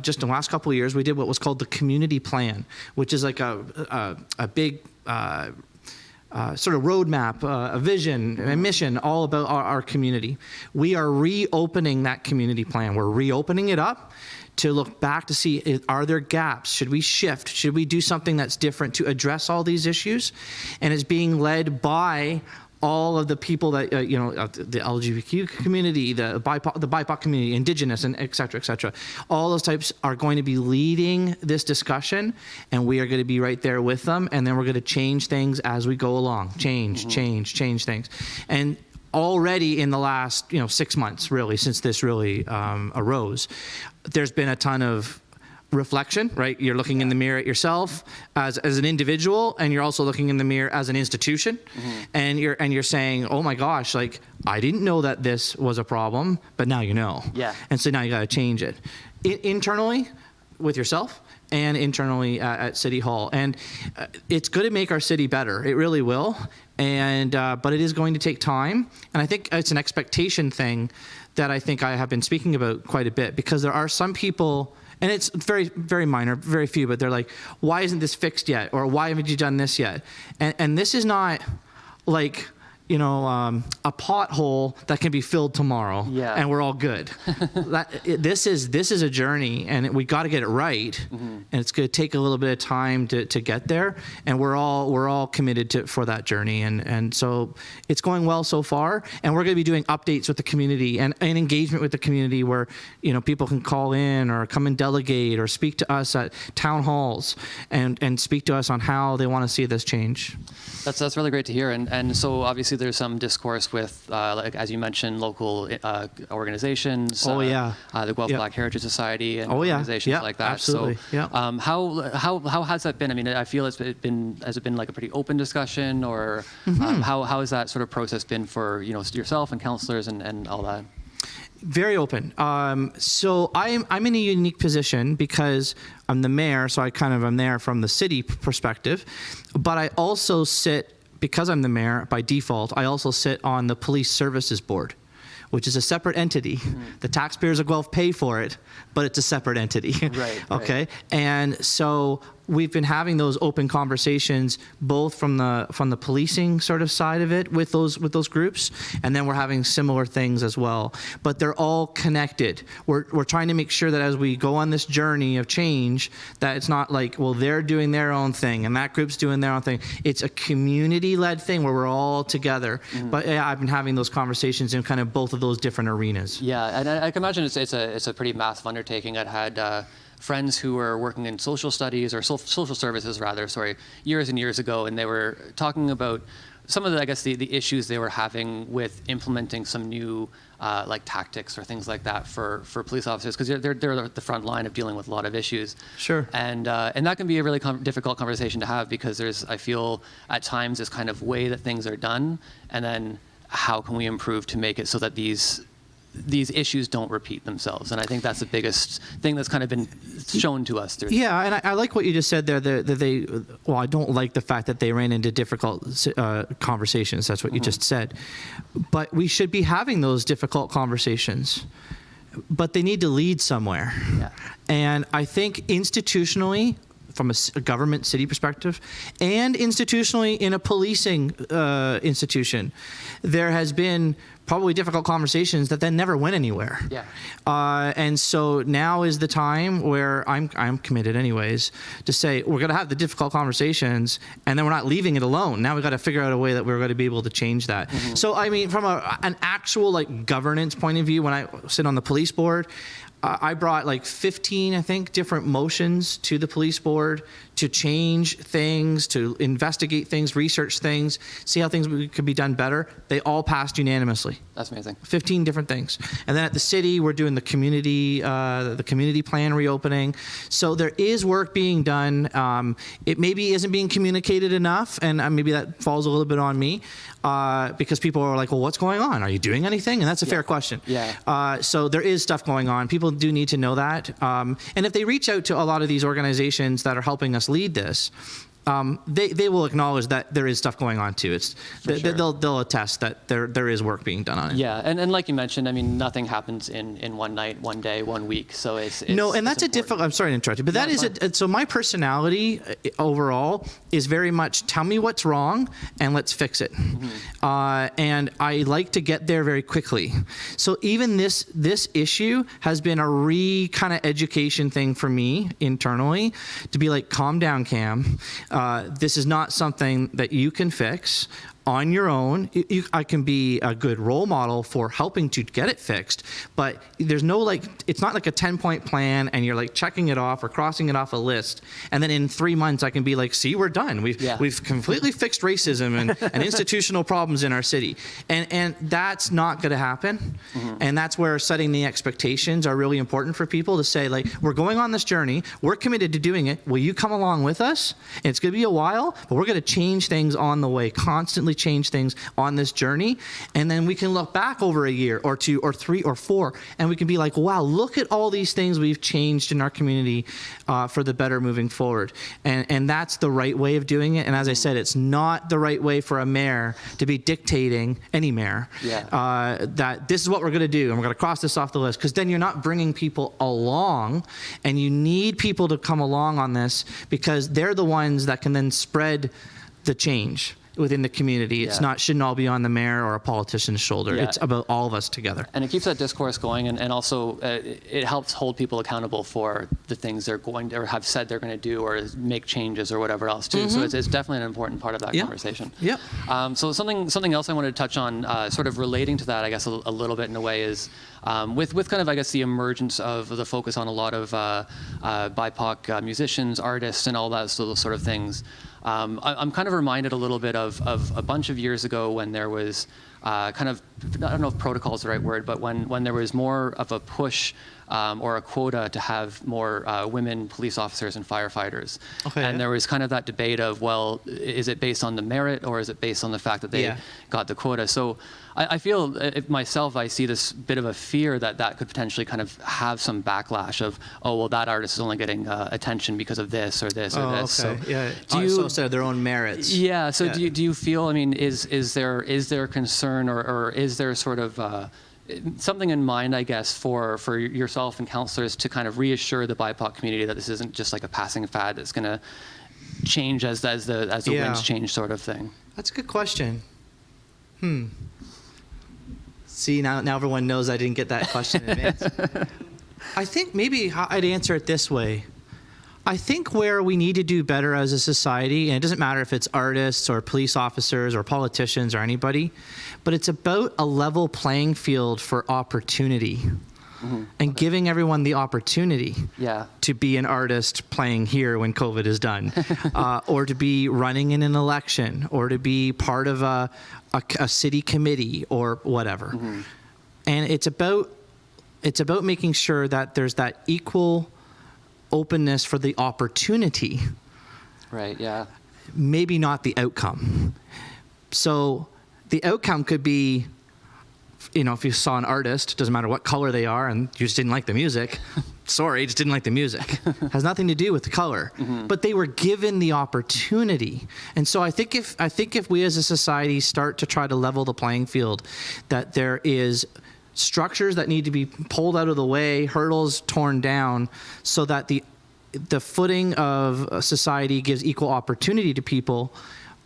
just in the last couple of years, we did what was called the community plan, which is like a big sort of roadmap, a vision, a mission, all about our community. We are reopening that community plan. We're reopening it up to look back to see, are there gaps? Should we shift? Should we do something that's different to address all these issues? And it's being led by all of the people that, the LGBTQ community, the BIPOC community, Indigenous, and et cetera, all those types are going to be leading this discussion, and we are going to be right there with them, and then we're going to change things as we go along. Change things. And already in the last, 6 months, really, since this really arose, there's been a ton of reflection, right? You're looking in the mirror at yourself as an individual, and you're also looking in the mirror as an institution, and you're saying, oh my gosh, like, I didn't know that this was a problem, but now you know. Yeah. And so now you got to change it internally with yourself and internally at City Hall. And it's going to make our city better. It really will. And but it is going to take time. And I think it's an expectation thing that I think I have been speaking about quite a bit, because there are some people, and it's very, very minor, very few, but they're like, why isn't this fixed yet? Or why haven't you done this yet? And this is not like, a pothole that can be filled tomorrow, and we're all good. This is a journey, and we got to get it right, and it's going to take a little bit of time to get there. And we're all committed for that journey, and so it's going well so far. And we're going to be doing updates with the community and engagement with the community, where people can call in or come and delegate or speak to us at town halls and speak to us on how they want to see this change. That's really great to hear, and so obviously there's some discourse with, like, as you mentioned, local organizations. The Guelph Black Heritage Society and organizations like that. Absolutely. So, how has that been? I mean, I feel has it been like a pretty open discussion, or how has that sort of process been for yourself and councillors and all that? Very open. So I'm in a unique position because I'm the mayor, so I'm there from the city perspective, but I also sit, because I'm the mayor by default, I also sit on the Police Services Board, which is a separate entity. The taxpayers of Guelph pay for it, but it's a separate entity. Right. Okay. Right. And so we've been having those open conversations, both from the policing sort of side of it with those groups, and then we're having similar things as well. But they're all connected. We're trying to make sure that as we go on this journey of change, that it's not like, well, they're doing their own thing and that group's doing their own thing. It's a community-led thing where we're all together. But I've been having those conversations in kind of both of those different arenas. Yeah, and I can imagine it's a pretty massive undertaking. I'd had friends who were working in social studies, or social services rather, years and years ago, and they were talking about some of the issues they were having with implementing some new like tactics or things like that for police officers, because they're at the front line of dealing with a lot of issues. Sure. And that can be a really difficult conversation to have, because I feel at times this kind of way that things are done, and then how can we improve to make it so that these these issues don't repeat themselves. And I think that's the biggest thing that's kind of been shown to us through. Yeah, and I like what you just said there. Well, I don't like the fact that they ran into difficult conversations. That's what you just said. But we should be having those difficult conversations. But they need to lead somewhere. Yeah. And I think institutionally, from a government city perspective, and institutionally in a policing institution, there has been probably difficult conversations that then never went anywhere. Yeah. And so now is the time where I'm committed anyways to say we're going to have the difficult conversations, and then we're not leaving it alone. Now we've got to figure out a way that we're going to be able to change that. So I mean, from an actual like governance point of view, when I sit on the police board, I brought like 15, I think, different motions to the police board to change things, to investigate things, research things, see how things could be done better. They all passed unanimously. That's amazing. 15 different things. And then at the city, we're doing the community plan reopening. So there is work being done. It maybe isn't being communicated enough, and maybe that falls a little bit on me, because people are like, well, what's going on? Are you doing anything? And that's a fair question. Yeah. So there is stuff going on. People do need to know that. And if they reach out to a lot of these organizations that are helping us lead this, they will acknowledge that there is stuff going on too. They'll attest that there is work being done on it. Yeah, and like you mentioned, I mean, nothing happens in one night, one day, 1 week. So it's no, and that's a difficult. I'm sorry to interrupt you, but that is so my personality overall is very much tell me what's wrong and let's fix it. And I like to get there very quickly. So even this issue has been a kind of education thing for me internally to be like, calm down, Cam. This is not something that you can fix on your own. I can be a good role model for helping to get it fixed, but there's no it's not like a 10-point plan and you're like checking it off or crossing it off a list. And then in 3 months I can be like, see, we're done. We've completely fixed racism and institutional problems in our city. And that's not going to happen. And that's where setting the expectations are really important for people to say, like, we're going on this journey. We're committed to doing it. Will you come along with us? And it's going to be a while, but we're going to change things on the way, constantly change things on this journey, and then we can look back over a year or 2 or 3 or 4 and we can be like, wow, look at all these things we've changed in our community for the better moving forward. And that's the right way of doing it. And as I said, it's not the right way for a mayor to be dictating, any mayor, that this is what we're going to do and we're going to cross this off the list, because then you're not bringing people along, and you need people to come along on this because they're the ones that can then spread the change within the community. It's shouldn't all be on the mayor or a politician's shoulder. It's about all of us together. And it keeps that discourse going, and also it helps hold people accountable for the things they're going to, or have said they're going to do, or make changes or whatever else too. So it's definitely an important part of that conversation. So something else I wanted to touch on, sort of relating to that, I guess a little bit in a way, is with kind of, I guess, the emergence of the focus on a lot of BIPOC musicians, artists, and all that sort of things. I'm kind of reminded a little bit of a bunch of years ago when there was kind of, I don't know if protocol is the right word, but when there was more of a push or a quota to have more women police officers and firefighters. And there was kind of that debate of, well, is it based on the merit or is it based on the fact that they got the quota? So I feel, myself, I see this bit of a fear that could potentially kind of have some backlash of, oh, well, that artist is only getting attention because of this or this or this. So so their own merits. So do you feel, I mean, is there concern or is there sort of something in mind, I guess, for yourself and counselors to kind of reassure the BIPOC community that this isn't just like a passing fad that's going to change as the winds change, sort of thing? That's a good question. See, now everyone knows I didn't get that question in advance. I think maybe I'd answer it this way. I think where we need to do better as a society, and it doesn't matter if it's artists or police officers or politicians or anybody, but it's about a level playing field for opportunity. And giving everyone the opportunity to be an artist playing here when COVID is done, or to be running in an election, or to be part of a city committee or whatever. And it's about making sure that there's that equal openness for the opportunity. Right, yeah. Maybe not the outcome. So the outcome could be if you saw an artist, doesn't matter what color they are, and you just didn't like the music, sorry, just didn't like the music. Has nothing to do with the color. But they were given the opportunity. And so I think if we as a society start to try to level the playing field, that there is structures that need to be pulled out of the way, hurdles torn down, so that the footing of society gives equal opportunity to people,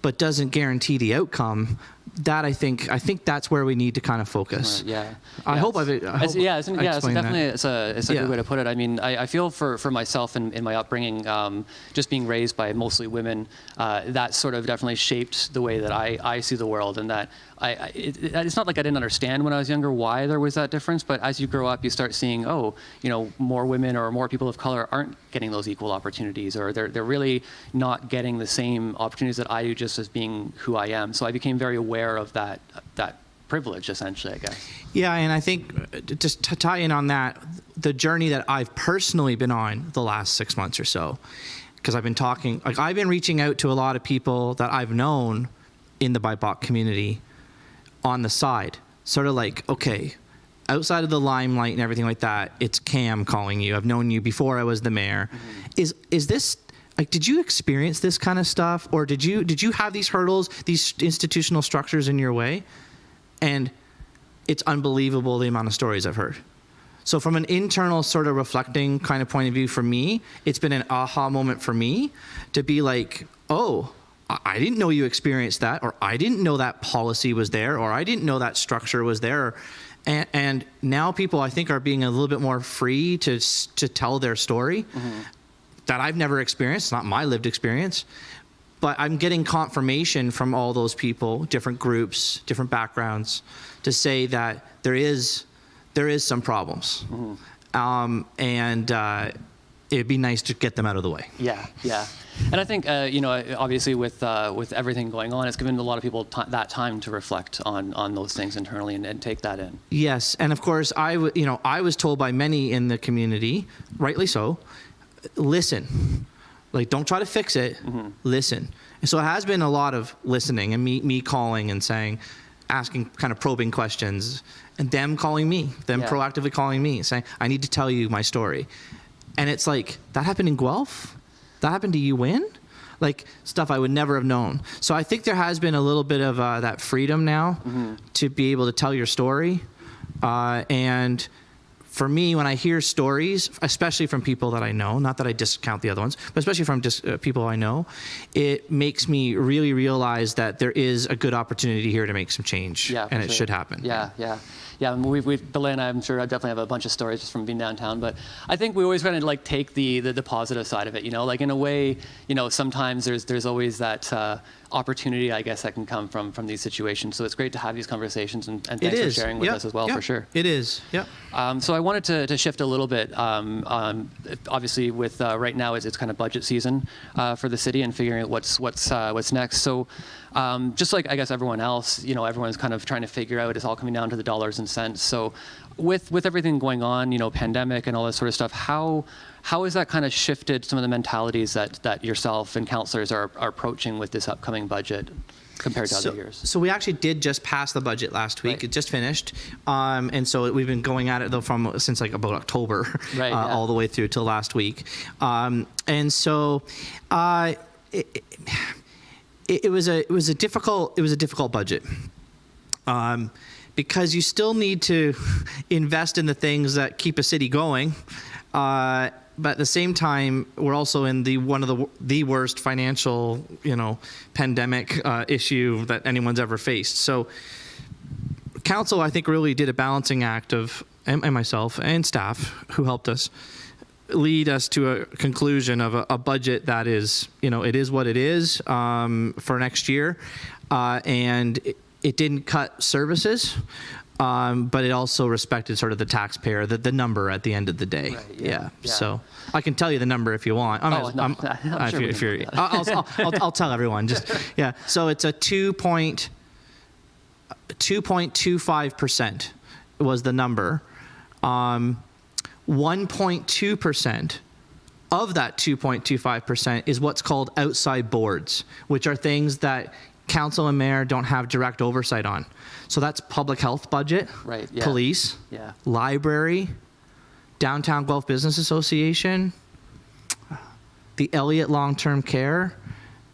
but doesn't guarantee the outcome. That I think that's where we need to kind of focus. I hope I've definitely that. it's a good way to put it. I mean, I feel for myself and in my upbringing, just being raised by mostly women, that sort of definitely shaped the way that I see the world, and that it's not like I didn't understand when I was younger why there was that difference, but as you grow up, you start seeing, more women or more people of color aren't getting those equal opportunities, or they're really not getting the same opportunities that I do just as being who I am. So I became very aware of that privilege, essentially, I guess. Yeah, and I think just to tie in on that, the journey that I've personally been on the last 6 months or so, because I've been reaching out to a lot of people that I've known in the BIPOC community on the side, sort of like, okay, outside of the limelight and everything like that, it's Cam calling you. I've known you before I was the mayor. Is this, like, did you experience this kind of stuff, or did you have these hurdles, these institutional structures in your way? And it's unbelievable the amount of stories I've heard. So from an internal sort of reflecting kind of point of view, for me, it's been an aha moment for me to be like, oh, I didn't know you experienced that, or I didn't know that policy was there, or I didn't know that structure was there. And now people, I think, are being a little bit more free to tell their story that I've never experienced. It's not my lived experience, but I'm getting confirmation from all those people, different groups, different backgrounds, to say that there is some problems. It'd be nice to get them out of the way. Yeah. And I think, obviously with everything going on, it's given a lot of people that time to reflect on those things internally and take that in. Yes, and of course, I was told by many in the community, rightly so, listen. Like, don't try to fix it, listen. And so it has been a lot of listening, and me calling and saying, asking kind of probing questions, and them calling me, proactively calling me, saying, I need to tell you my story. And it's like, that happened in Guelph? That happened to you in? Like, stuff I would never have known. So I think there has been a little bit of that freedom now to be able to tell your story. And for me, when I hear stories, especially from people that I know, not that I discount the other ones, but especially from people I know, it makes me really realize that there is a good opportunity here to make some change, and it should happen. Yeah, Billy and I'm sure I definitely have a bunch of stories just from being downtown, but I think we always kind of like take the positive side of it, like in a way, sometimes there's always that opportunity, I guess, that can come from these situations. So it's great to have these conversations, and thanks for sharing with us as well, for sure. It is, So I wanted to shift a little bit, obviously with right now it's kind of budget season for the city and figuring out what's next. So just like I guess everyone else, everyone's kind of trying to figure out, it's all coming down to the dollars and cents. So with everything going on, pandemic and all this sort of stuff, how has that kind of shifted some of the mentalities that yourself and councillors are approaching with this upcoming budget compared to other years? So we actually did just pass the budget last week. Right. It just finished. And so we've been going at it though since like about October, all the way through till last week. And so it was a difficult budget. Because you still need to invest in the things that keep a city going. But at the same time, we're also in one of the worst financial, pandemic issue that anyone's ever faced. So council, I think, really did a balancing act and myself and staff who helped us lead us to a conclusion of a budget that is, it is what it is for next year. And it didn't cut services, but it also respected sort of the taxpayer, the number at the end of the day. Right, yeah. So I can tell you the number if you want. I'll tell everyone. So it's a 2.25% was the number. 1.2% of that 2.25% is what's called outside boards, which are things that council and mayor don't have direct oversight on. So that's public health budget, Right, yeah. police, Yeah. library, Downtown Guelph Business Association, the Elliott Long-Term Care,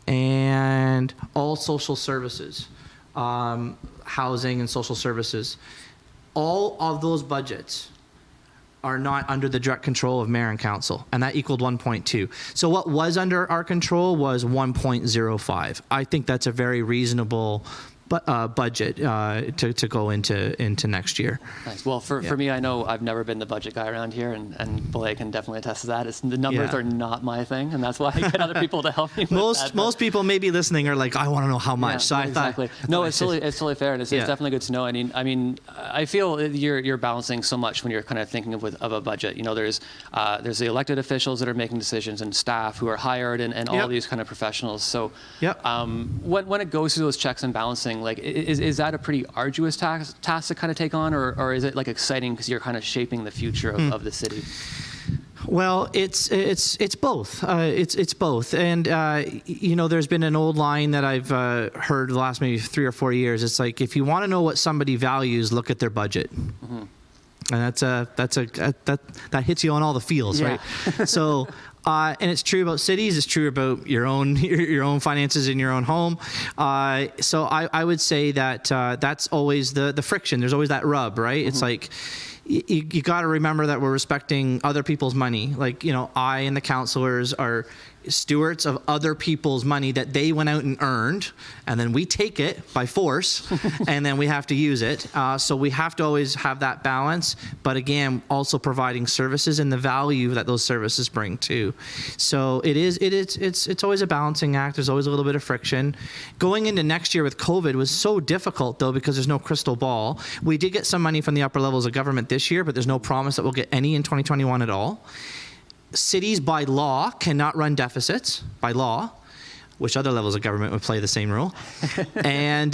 and all social services, housing and social services. All of those budgets are not under the direct control of mayor and council, and that equaled 1.2. So what was under our control was 1.05. I think that's a very reasonable budget to go into next year. Nice. Well, for me, I know I've never been the budget guy around here, and Blake can definitely attest to that. The numbers are not my thing, and that's why I get other people to help me with that. Most people maybe listening are like, I want to know how much. Yeah, so I exactly. thought, it's totally fair, and it's definitely good to know. I mean, I feel you're balancing so much when you're kind of thinking of a budget. You know, there's the elected officials that are making decisions, and staff who are hired, and all these kind of professionals. So, when it goes through those checks and balancing, like, is that a pretty arduous task to kind of take on, or is it like exciting because you're kind of shaping the future of the city? Well, it's both. It's both, and you know, there's been an old line that I've heard the last maybe 3 or 4 years. It's like, if you want to know what somebody values, look at their budget. Mm-hmm. And that hits you on all the feels, right? So. And it's true about cities. It's true about your own finances in your own home. So I would say that that's always the friction. There's always that rub, right? Mm-hmm. It's like you got to remember that we're respecting other people's money. Like, you know, I and the councillors are stewards of other people's money that they went out and earned, and then we take it by force, and then we have to use it. So we have to always have that balance, but again, also providing services and the value that those services bring too. So it's always a balancing act. There's always a little bit of friction. Going into next year with COVID was so difficult though, because there's no crystal ball. We did get some money from the upper levels of government this year, but there's no promise that we'll get any in 2021 at all. Cities by law cannot run deficits, by law, which other levels of government would play the same rule. And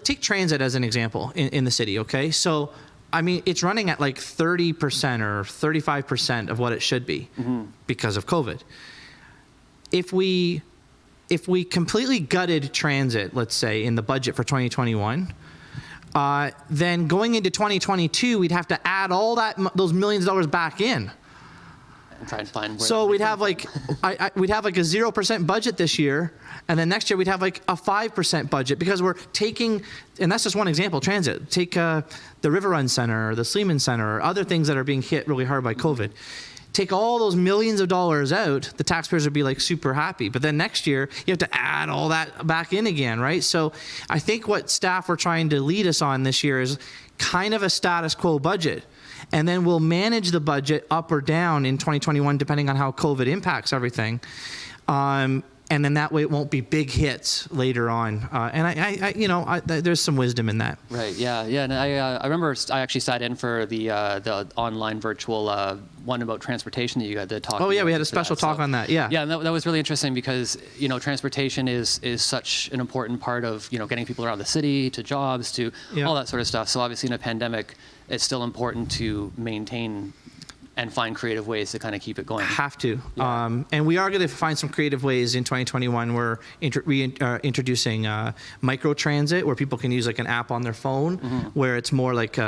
take transit as an example in the city, okay? So, I mean, it's running at like 30% or 35% of what it should be because of COVID. If we completely gutted transit, let's say, in the budget for 2021, then going into 2022, we'd have to add all those millions of dollars back in. And try and find. So we'd have like we'd have like a 0% budget this year, and then next year we'd have like a 5% budget, because we're taking, and that's just one example. Transit, take the River Run Center, or the Sleeman Center, or other things that are being hit really hard by COVID. Take all those millions of dollars out, the taxpayers would be like super happy. But then next year, you have to add all that back in again, right? So I think what staff were trying to lead us on this year is kind of a status quo budget. And then we'll manage the budget up or down in 2021, depending on how COVID impacts everything. And then that way it won't be big hits later on. And there's some wisdom in that. Right. Yeah. Yeah. And I remember I actually sat in for the online virtual one about transportation that you had to talk. Oh yeah, we had a special talk on that. Yeah. Yeah, and that was really interesting, because transportation is such an important part of getting people around the city, to jobs, to all that sort of stuff. So obviously in a pandemic, it's still important to maintain and find creative ways to kind of keep it going. Have to. Yeah. And we are going to find some creative ways in 2021. We're introducing microtransit, where people can use like an app on their phone, where it's more like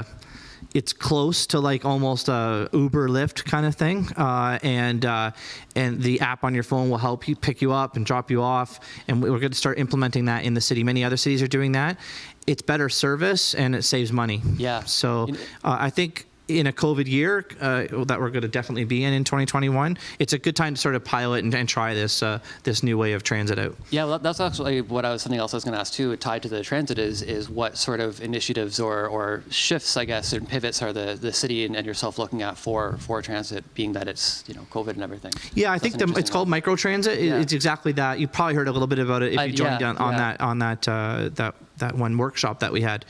it's close to like almost a Uber Lyft kind of thing. And the app on your phone will help you pick you up and drop you off. And we're going to start implementing that in the city. Many other cities are doing that. It's better service and it saves money. Yeah. So I think in a COVID year that we're going to definitely be in 2021, it's a good time to sort of pilot and try this new way of transit out. Yeah, well, that's actually something else I was going to ask too, tied to the transit is what sort of initiatives or shifts, I guess, and pivots are the city and yourself looking at for transit, being that it's COVID and everything. Yeah, I think it's called microtransit. Yeah. It's exactly that. You probably heard a little bit about it if you joined on that one workshop that we had.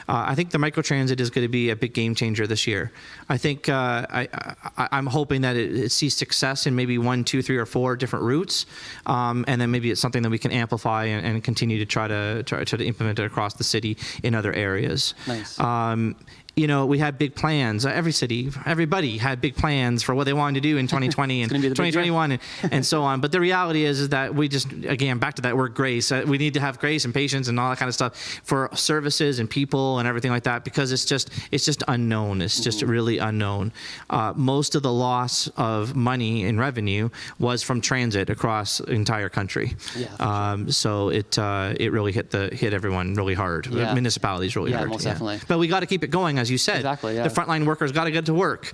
I think the microtransit is going to be a big game changer this year. I think I'm hoping that it sees success in maybe 1, 2, 3, or 4 different routes, and then maybe it's something that we can amplify and continue to try to implement it across the city in other areas. Nice. we had big plans. Everybody had big plans for what they wanted to do in 2020 and 2021 and so on. But the reality is that we just, again, back to that word grace, we need to have grace and patience and all that kind of stuff for services and people and everything like that, because it's just unknown. It's just really unknown. Most of the loss of money in revenue was from transit across the entire country. Yeah, so it really hit everyone really hard. Yeah. Municipalities really hard. Most definitely. But we got to keep it going, as you said. Exactly. Yeah. The frontline workers got to get to work.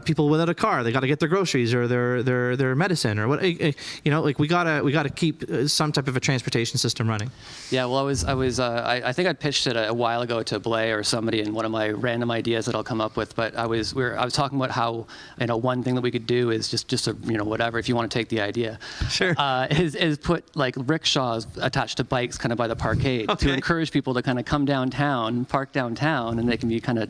People without a car, they got to get their groceries or their medicine or what. We gotta keep some type of a transportation system running. Yeah. Well, I think I pitched it a while ago to Blay or somebody in one of my random ideas that I'll come up with. But I was talking about how one thing that we could do is just whatever, if you want to take the idea. Sure. Is put like rickshaws attached to bikes kind of by the parkade to encourage people to kind of come downtown, park downtown, and they can be kind of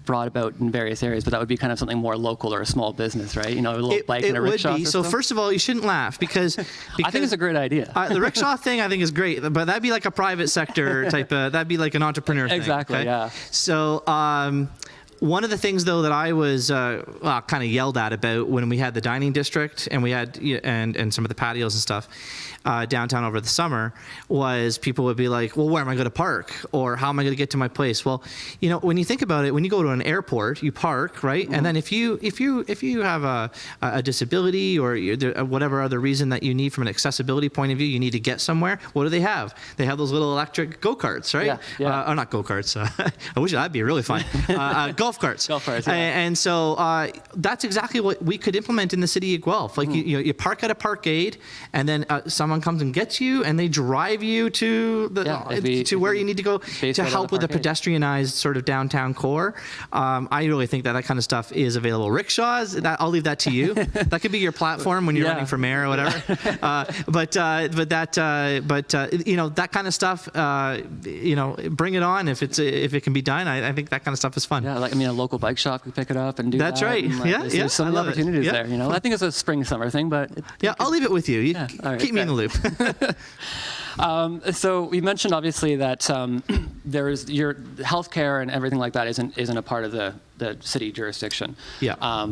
brought about in various areas. But that would be kind of something more local or a small business, right? A little bike and a rickshaw. It would be. So first of all, you shouldn't laugh because I think it's a great idea. The rickshaw thing I think is great, but that'd be like a private sector type of, that'd be like an entrepreneur thing. Exactly, okay? Yeah. So one of the things, though, that I was kind of yelled at about when we had the dining district and we had and some of the patios and stuff downtown over the summer was people would be like, well, where am I going to park? Or how am I going to get to my place? Well, when you think about it, when you go to an airport, you park, right? Mm-hmm. And then if you have a disability or whatever other reason that you need from an accessibility point of view, you need to get somewhere. What do they have? They have those little electric go-karts, right? Yeah, yeah. Or not go-karts. I wish that'd be really fun. Golf carts. Golf carts, yeah. And so that's exactly what we could implement in the city of Guelph. Like you park at a parkade, and then someone comes and gets you, and they drive you to where you need to go to help with the pedestrianized sort of downtown core. I really think that kind of stuff is available. Rickshaws, I'll leave that to you. That could be your platform when you're running for mayor or whatever. But that kind of stuff, bring it on if it can be done. I think that kind of stuff is fun. Yeah, a local bike shop could pick it up and do that. That's right. And, there's some opportunities there. I think it's a spring-summer thing, but I'll leave it with you. Keep me in the loop. So we mentioned obviously that there's your healthcare and everything like that isn't a part of the city jurisdiction. Yeah.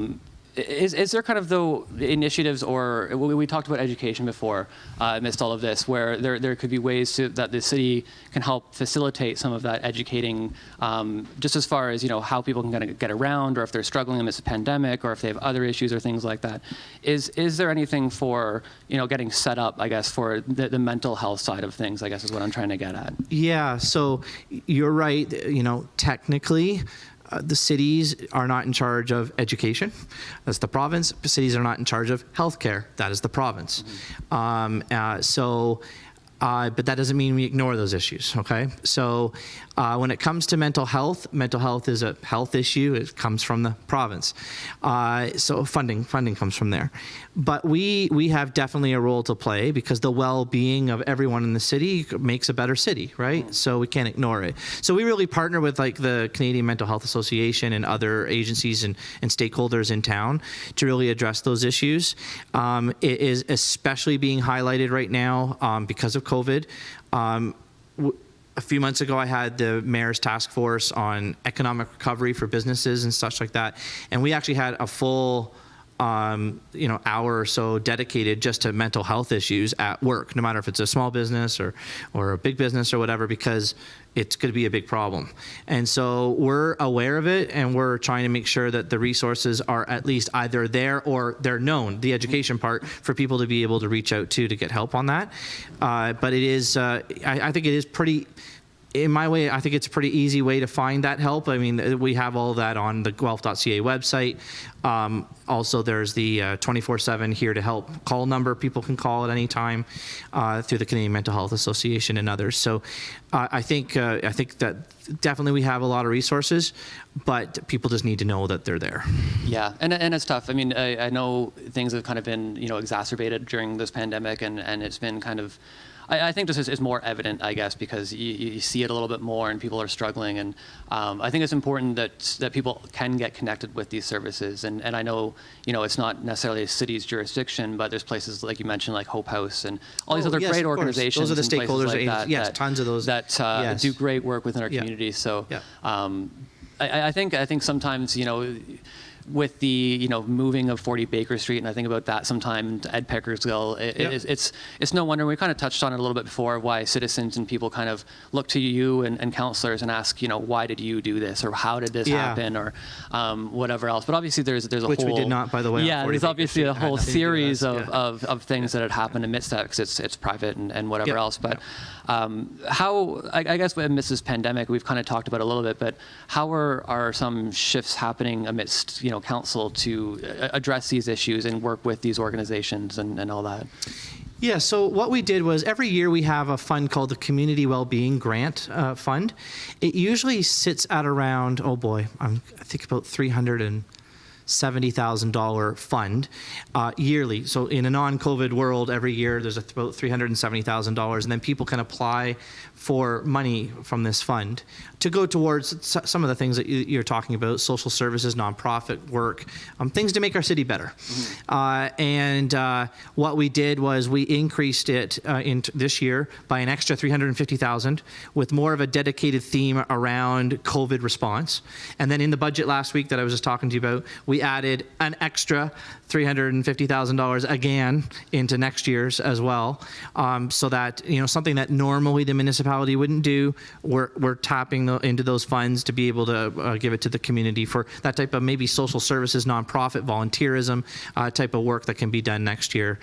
Is there kind of, though, initiatives, or we talked about education before amidst all of this, where there could be ways that the city can help facilitate some of that educating, just as far as how people can kind of get around, or if they're struggling amidst a pandemic, or if they have other issues or things like that. Is there anything for getting set up, I guess, for the mental health side of things, I guess is what I'm trying to get at. Yeah. So you're right. Technically, the cities are not in charge of education. That's the province. The cities are not in charge of healthcare. That is the province. Mm-hmm. But that doesn't mean we ignore those issues, okay? So when it comes to mental health is a health issue. It comes from the province. So funding comes from there. But we have definitely a role to play, because the well-being of everyone in the city makes a better city, right? So we can't ignore it. So we really partner with like the Canadian Mental Health Association and other agencies and stakeholders in town to really address those issues. It is especially being highlighted right now because of COVID. A few months ago, I had the mayor's task force on economic recovery for businesses and such like that, and we actually had a full hour or so dedicated just to mental health issues at work, no matter if it's a small business or a big business or whatever, because it's going to be a big problem. And so we're aware of it, and we're trying to make sure that the resources are at least either there or they're known, the education part, for people to be able to reach out to get help on that. But it is, I think it is pretty, in my way, I think it's a pretty easy way to find that help. I mean, we have all of that on the Guelph.ca website. Also, there's the 24/7 here to help call number. People can call at any time through the Canadian Mental Health Association and others. So I think that definitely we have a lot of resources, but people just need to know that they're there. Yeah, and it's tough. I mean, I know things have kind of been exacerbated during this pandemic, and it's been kind of, I think this is more evident, I guess, because you see it a little bit more and people are struggling. And I think it's important that people can get connected with these services. And I know, it's not necessarily a city's jurisdiction, but there's places, like you mentioned, like Hope House and all these other great organizations. Those are the stakeholders, like that, tons of those. That do great work within our community. So I think sometimes, with the moving of 40 Baker Street, and I think about that sometime to Ed Peckersgill, it's no wonder, we kind of touched on it a little bit before, why citizens and people kind of look to you and councillors and ask, why did you do this, or how did this happen, or whatever else. But obviously there's a which whole, we did not, by the way. Yeah, there's obviously a whole series of things that had happened amidst that, because it's private and whatever else. But how, I guess amidst this pandemic, we've kind of talked about it a little bit, but how are some shifts happening amidst council to address these issues and work with these organizations and all that? Yeah, so what we did was every year we have a fund called the Community Wellbeing Grant Fund. It usually sits at around, I think about $370,000 fund yearly. So in a non-COVID world, every year there's about $370,000, and then people can apply for money from this fund to go towards some of the things that you're talking about: social services, nonprofit work, things to make our city better. And what we did was we increased it this year by an extra $350,000, with more of a dedicated theme around COVID response. And then in the budget last week that I was just talking to you about, we added an extra $350,000 again into next year's as well, so that something that normally the municipality wouldn't do, we're tapping into those funds to be able to give it to the community for that type of maybe social services, nonprofit, volunteerism type of work that can be done next year.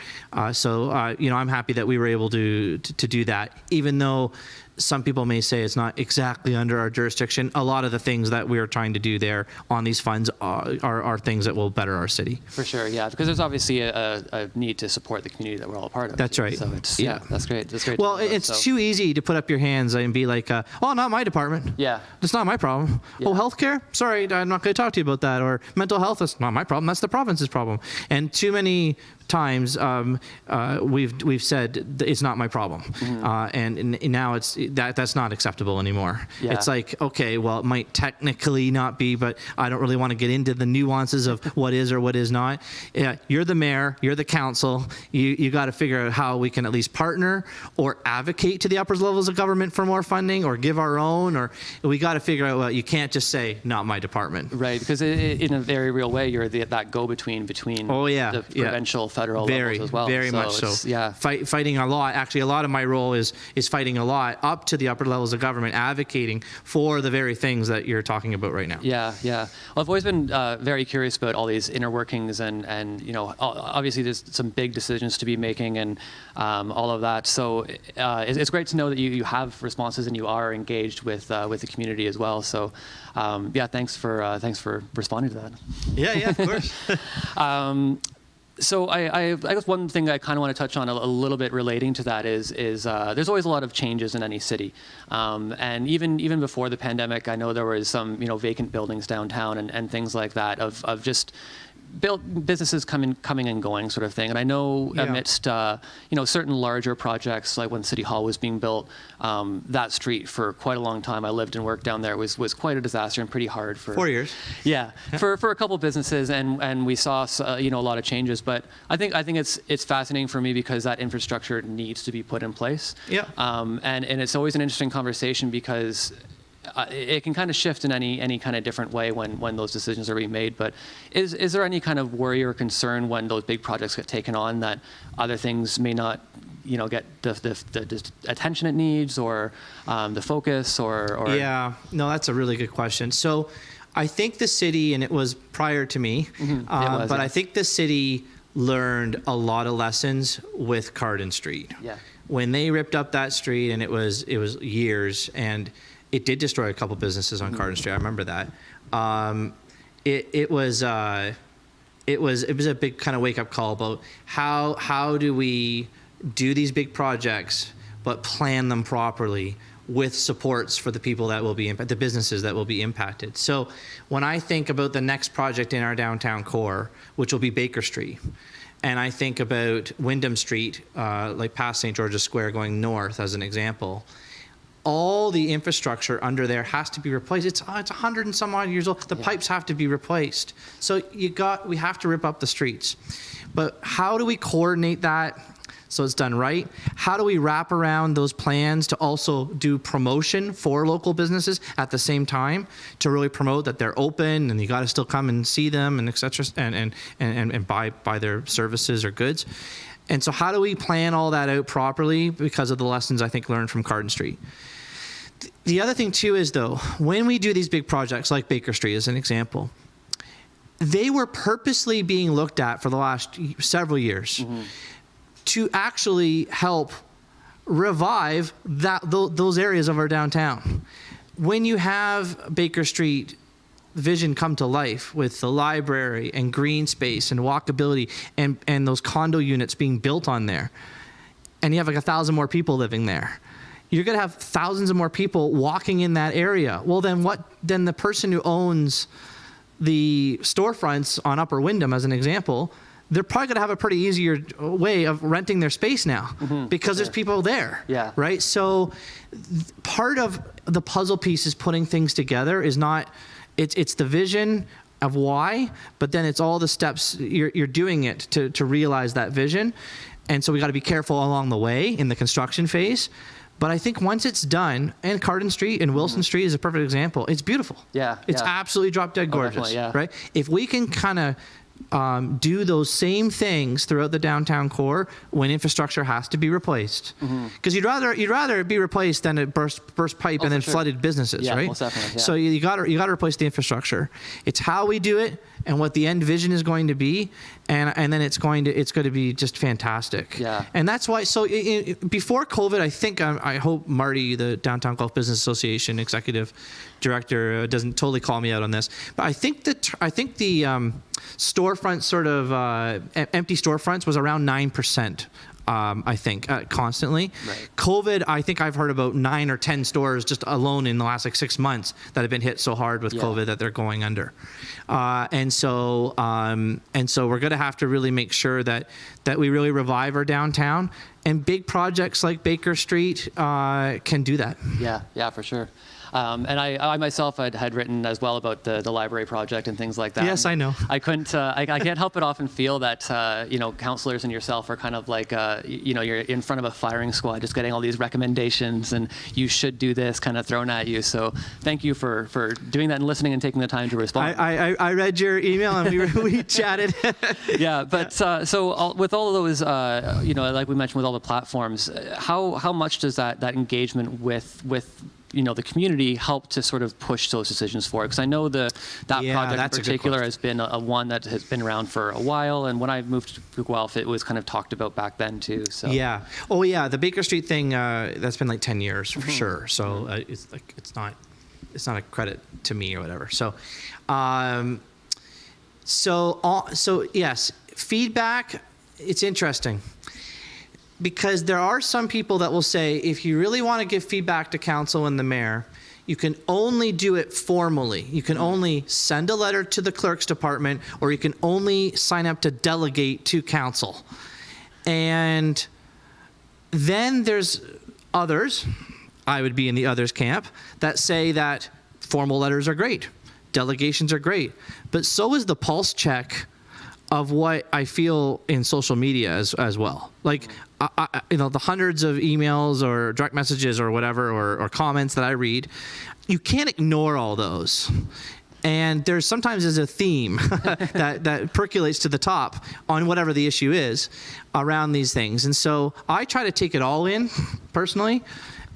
So I'm happy that we were able to do that, even though some people may say it's not exactly under our jurisdiction. A lot of the things that we are trying to do there on these funds are things that will better our city. For sure, yeah, because there's obviously a need to support the community that we're all a part of. That's right. So it's, that's great. That's great. Well, it's too easy to put up your hands and be like, not my department. Yeah. That's not my problem. Yeah. Oh, healthcare? Sorry, I'm not going to talk to you about that. Or mental health? That's not my problem. That's the province's problem. And too many times we've said it's not my problem, and now that's not acceptable anymore. Yeah. It's like, okay, well, it might technically not be, but I don't really want to get into the nuances of what is or what is not. Yeah, you're the mayor, you're the council. You got to figure out how we can at least partner or advocate to the upper levels of government for more funding, or give our own, or we got to figure out. Well, you can't just say not my department, right? Because in a very real way, you're that go-between between the provincial, federal levels as well. Very much so. Yeah. Fighting a lot. Actually, a lot of my role is fighting a lot up to the upper levels of government, advocating for the very things that you're talking about right now. Yeah, yeah. Well, I've always been very curious about all these inner workings, and obviously there's some big decisions to be making, and all of that. So it's great to know that you have responses and you are engaged with the community as well. So thanks for responding to that. Yeah, of course. So I guess one thing I kind of want to touch on a little bit relating to that is there's always a lot of changes in any city, and even before the pandemic, I know there was some vacant buildings downtown and things like that of just businesses coming and going sort of thing. And I know amidst certain larger projects, like when City Hall was being built, that street for quite a long time, I lived and worked down there, was quite a disaster and pretty hard for 4 years. Yeah, for a couple businesses, and we saw a lot of changes. But I think it's fascinating for me because that infrastructure needs to be put in place. Yeah. And it's always an interesting conversation because it can kind of shift in any kind of different way when those decisions are being made. But is there any kind of worry or concern when those big projects get taken on that other things may not get the attention it needs, or the focus, or Yeah, no, that's a really good question. So I think the city, and it was prior to me, I think the city learned a lot of lessons with Carden Street. Yeah. When they ripped up that street, and it was years, and it did destroy a couple businesses on Carden Street. I remember that. It was a big kind of wake up call about how do we do these big projects, but plan them properly with supports for the people that will be the businesses that will be impacted. So when I think about the next project in our downtown core, which will be Baker Street, and I think about Wyndham Street, like past St. George's Square going north as an example, all the infrastructure under there has to be replaced. It's 100 and some odd years old. The pipes have to be replaced. So we have to rip up the streets. But how do we coordinate that so it's done right? How do we wrap around those plans to also do promotion for local businesses at the same time to really promote that they're open and you got to still come and see them and et cetera, and buy their services or goods? And so how do we plan all that out properly because of the lessons I think learned from Carden Street? The other thing too is, though, when we do these big projects like Baker Street as an example, they were purposely being looked at for the last several years to actually help revive those areas of our downtown. When you have Baker Street vision come to life with the library and green space and walkability and those condo units being built on there, and you have like 1,000 more people living there, you're going to have thousands of more people walking in that area. Well, then the person who owns the storefronts on Upper Wyndham, as an example, they're probably going to have a pretty easier way of renting their space now because there's people there, right? So part of the puzzle piece is putting things together is not, it's the vision of why, but then it's all the steps you're doing it to realize that vision. And so we got to be careful along the way in the construction phase. But I think once it's done, and Carden Street and Wilson Street is a perfect example, it's beautiful. It's absolutely drop dead gorgeous, right? If we can kind of do those same things throughout the downtown core when infrastructure has to be replaced, because you'd rather it be replaced than it burst pipe and then flooded businesses, right? Most definitely, So you got to replace the infrastructure. It's how we do it and what the end vision is going to be, and then it's going to be just fantastic. And that's why. So before COVID, I hope Marty, the Downtown Gulf Business Association executive director, doesn't totally call me out on this, but I think the storefront sort of empty storefronts was around 9%. I think constantly. COVID, I think I've heard about 9 or 10 stores just alone in the last like 6 months that have been hit so hard with COVID that they're going under. And so we're going to have to really make sure that we really revive our downtown, and big projects like Baker Street can do that. Yeah, for sure. And I myself had written as well about the library project and things like that. Yes, I know. I couldn't. I can't help but often feel that councillors and yourself are kind of like you're in front of a firing squad, just getting all these recommendations and you should do this kind of thrown at you. So thank you for doing that and listening and taking the time to respond. I read your email and we chatted. But so with all of those, like we mentioned with all the platforms, how much does that engagement with the community help to sort of push those decisions forward? Because I know that project in particular has been a one that has been around for a while, and when I moved to Guelph, it was kind of talked about back then too. So the Baker Street thing, that's been like 10 years for sure. So it's not a credit to me or whatever. So yes, feedback. It's interesting, because there are some people that will say, if you really want to give feedback to council and the mayor, you can only do it formally. You can only send a letter to the clerk's department, or you can only sign up to delegate to council. And then there's others, I would be in the others camp, that say that formal letters are great, delegations are great, but so is the pulse check of what I feel in social media as well. Like, the hundreds of emails or direct messages or whatever, or comments that I read, you can't ignore all those. And there's sometimes a theme that percolates to the top on whatever the issue is around these things. And so I try to take it all in personally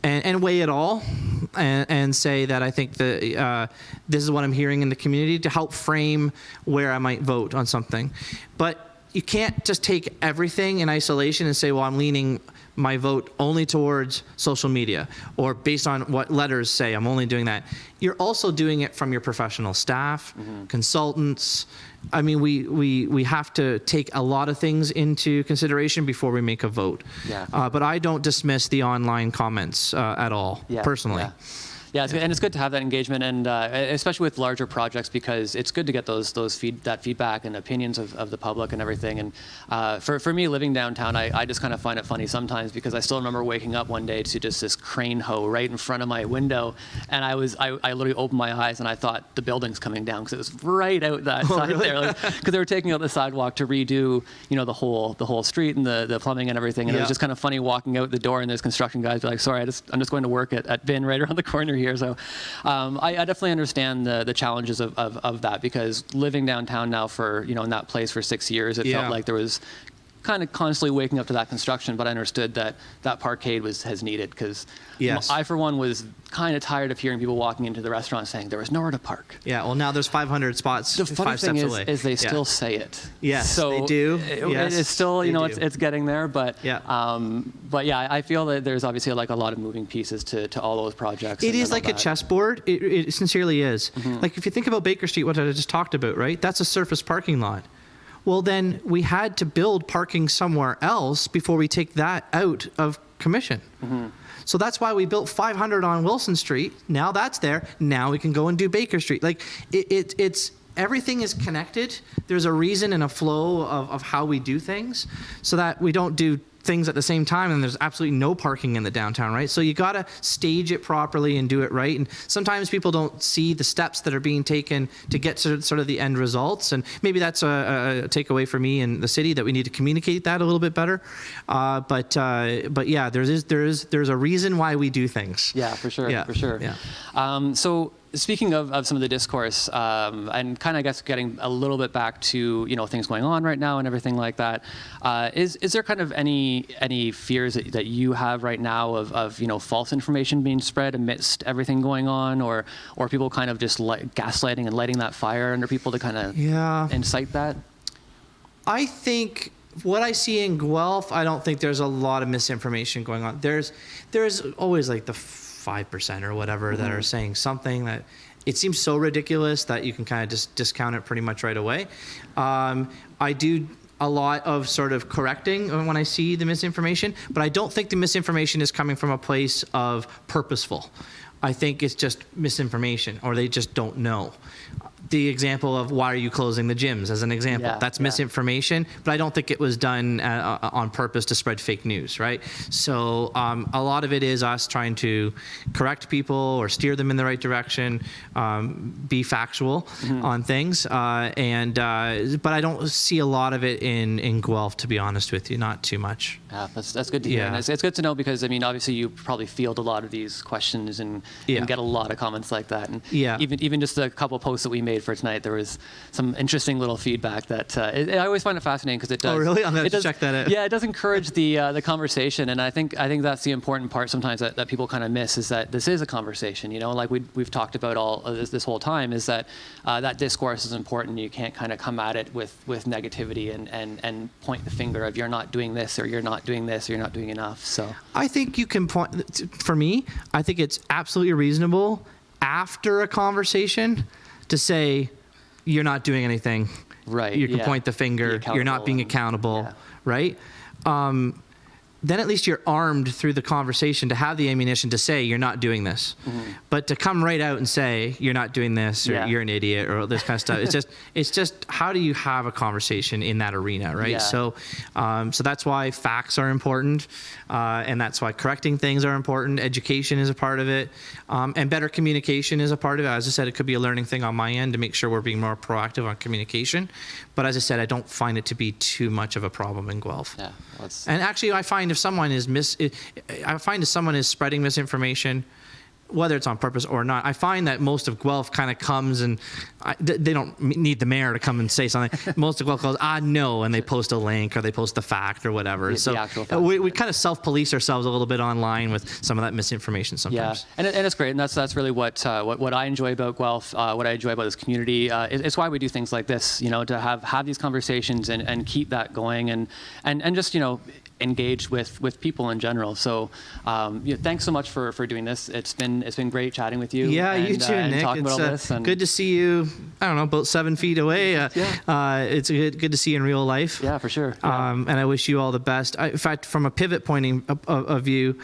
and weigh it all and say that I think that this is what I'm hearing in the community to help frame where I might vote on something. But you can't just take everything in isolation and say, well, I'm leaning my vote only towards social media, or based on what letters say, I'm only doing that. You're also doing it from your professional staff, consultants. I mean, we have to take a lot of things into consideration before we make a vote. But I don't dismiss the online comments at all, personally. Yeah, and it's good to have that engagement, and especially with larger projects, because it's good to get that feedback and opinions of the public and everything. And for me, living downtown, I just kind of find it funny sometimes, because I still remember waking up one day to just this crane hoe right in front of my window, and I literally opened my eyes and I thought the building's coming down, because it was right out that side really? there, because they were taking out the sidewalk to redo, the whole street and the plumbing and everything. And it was just kind of funny walking out the door and there's construction guys be like, sorry, I'm just going to work at Bin right around the corner here. So I definitely understand the challenges of that, because living downtown now for, in that place for 6 years, it felt like there was kind of constantly waking up to that construction, but I understood that parkade has needed, because I, for one, was kind of tired of hearing people walking into the restaurant saying there was nowhere to park. Yeah, well, now there's 500 spots the funny 5 thing steps away. is they still say it. Yes, so they do. It's still, it's getting there, but but I feel that there's obviously like a lot of moving pieces to all those projects. It is like a chessboard. It sincerely is. Mm-hmm. Like if you think about Baker Street, what I just talked about, right? That's a surface parking lot. Well, then we had to build parking somewhere else before we take that out of commission. Mm-hmm. So that's why we built 500 on Wilson Street. Now that's there. Now we can go and do Baker Street. Like it's everything is connected. There's a reason and a flow of how we do things, so that we don't do things at the same time and there's absolutely no parking in the downtown, right? So you got to stage it properly and do it right. And sometimes people don't see the steps that are being taken to get to sort of the end results. And maybe that's a takeaway for me in the city, that we need to communicate that a little bit better. But yeah, there's a reason why we do things. Yeah, for sure. Yeah, for sure. Yeah. So speaking of some of the discourse, and kind of, I guess, getting a little bit back to things going on right now and everything like that, is there kind of any fears that you have right now of false information being spread amidst everything going on, or people kind of just gaslighting and lighting that fire under people to kind of incite that? I think what I see in Guelph, I don't think there's a lot of misinformation going on. There's always like the 5% or whatever that are saying something that it seems so ridiculous that you can kind of just discount it pretty much right away. I do a lot of sort of correcting when I see the misinformation, but I don't think the misinformation is coming from a place of purposeful. I think it's just misinformation, or they just don't know. The example of why are you closing the gyms as an example, that's misinformation, but I don't think it was done on purpose to spread fake news, right? So a lot of it is us trying to correct people or steer them in the right direction, be factual on things, but I don't see a lot of it in Guelph, to be honest with you, not too much. Yeah, that's good to hear. And it's good to know, because I mean, obviously you probably field a lot of these questions and get a lot of comments like that. And even just a couple posts that we made for tonight, there was some interesting little feedback that I always find it fascinating, because it does. Oh, really? I'm going to check that out. Yeah, it does encourage the conversation, and I think that's the important part sometimes that people kind of miss, is that this is a conversation. Like we've talked about all this whole time, is that that discourse is important. You can't kind of come at it with negativity and point the finger of you're not doing this, or you're not doing this, or you're not doing enough. So I think you can point. For me, I think it's absolutely reasonable after a conversation to say you're not doing anything. Right. You can point the finger. You're not being accountable. Right. Then at least you're armed through the conversation to have the ammunition to say you're not doing this. But to come right out and say you're not doing this, or you're an idiot, or this kind of stuff, it's just how do you have a conversation in that arena, right? So that's why facts are important, and that's why correcting things are important. Education is a part of it, and better communication is a part of it. As I said, it could be a learning thing on my end to make sure we're being more proactive on communication. But as I said, I don't find it to be too much of a problem in Guelph. Yeah, and actually, I find if someone is spreading misinformation, whether it's on purpose or not, I find that most of Guelph kind of comes and they don't need the mayor to come and say something. Most of Guelph goes, no, and they post a link or they post the fact or whatever. We kind of self-police ourselves a little bit online with some of that misinformation sometimes. Yeah, and it's great, and that's really what I enjoy about Guelph, what I enjoy about this community. It's why we do things like this, to have these conversations and keep that going, and just, engaged with people in general. So thanks so much for doing this. It's been great chatting with you. Yeah, and, you too, and Nick. talking It's about all this. And good to see you. I don't know, about 7 feet away. It's good to see you in real life. Yeah, for sure. Yeah. And I wish you all the best. In fact, from a pivot pointing of view,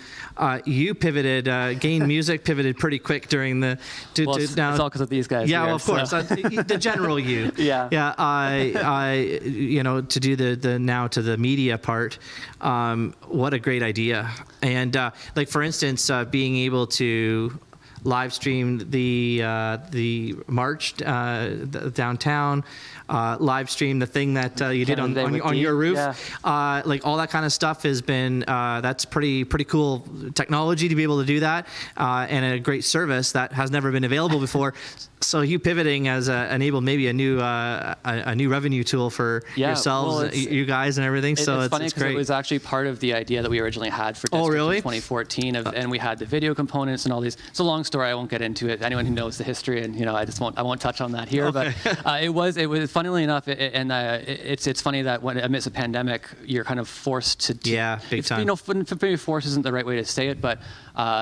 you pivoted. Gain Music pivoted pretty quick during the. It's all because of these guys. Yeah, here, well, of course, the general you. Yeah. Yeah. I to do the now to the media part. What a great idea. And like, for instance, being able to live stream the march downtown, live stream the thing that you did on your roof, like all that kind of stuff has been that's pretty cool technology to be able to do that, and a great service that has never been available before. So you pivoting has enabled maybe a new revenue tool for yourselves, you guys, and everything. So it's funny it's because great. it was actually part of the idea that we originally had for District in 2014, and we had the video components and all these. It's a long story. I won't get into it. Anyone who knows the history, and I won't touch on that here. Okay. But it was funnily enough, it's funny that when amidst a pandemic, you're kind of forced to big time. Maybe force isn't the right way to say it, but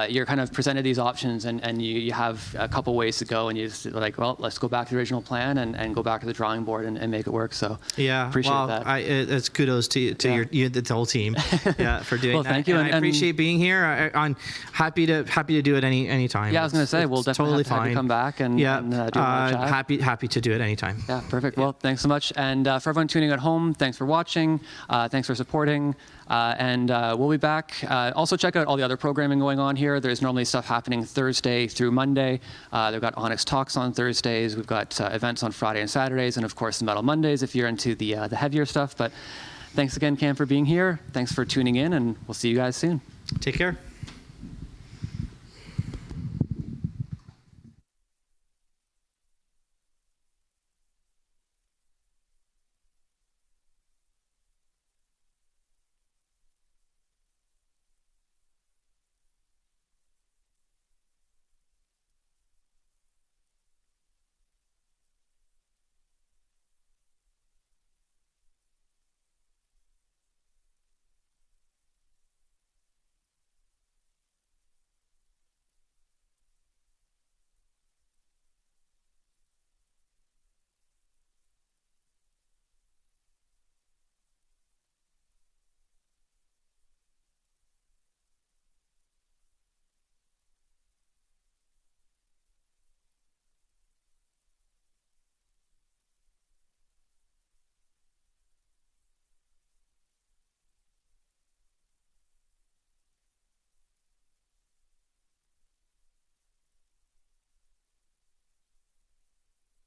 you're kind of presented these options, and you have a couple ways to go, and you just like, well, let's go back to the original plan and go back to the drawing board and make it work. So appreciate that. It's kudos to you, the whole team, for doing well, that. Thank you, and I appreciate being here. I'm happy to do it any time. Yeah, I was going to say we'll definitely totally have to come back and do another chat. Happy to do it anytime. Yeah, perfect. Well, thanks so much, and for everyone tuning at home, thanks for watching, thanks for supporting. And we'll be back. Also, check out all the other programming going on here. There's normally stuff happening Thursday through Monday. They've got Onyx Talks on Thursdays. We've got events on Friday and Saturdays, and of course the Metal Mondays if you're into the heavier stuff. But thanks again, Cam, for being here. Thanks for tuning in, and we'll see you guys soon. Take care.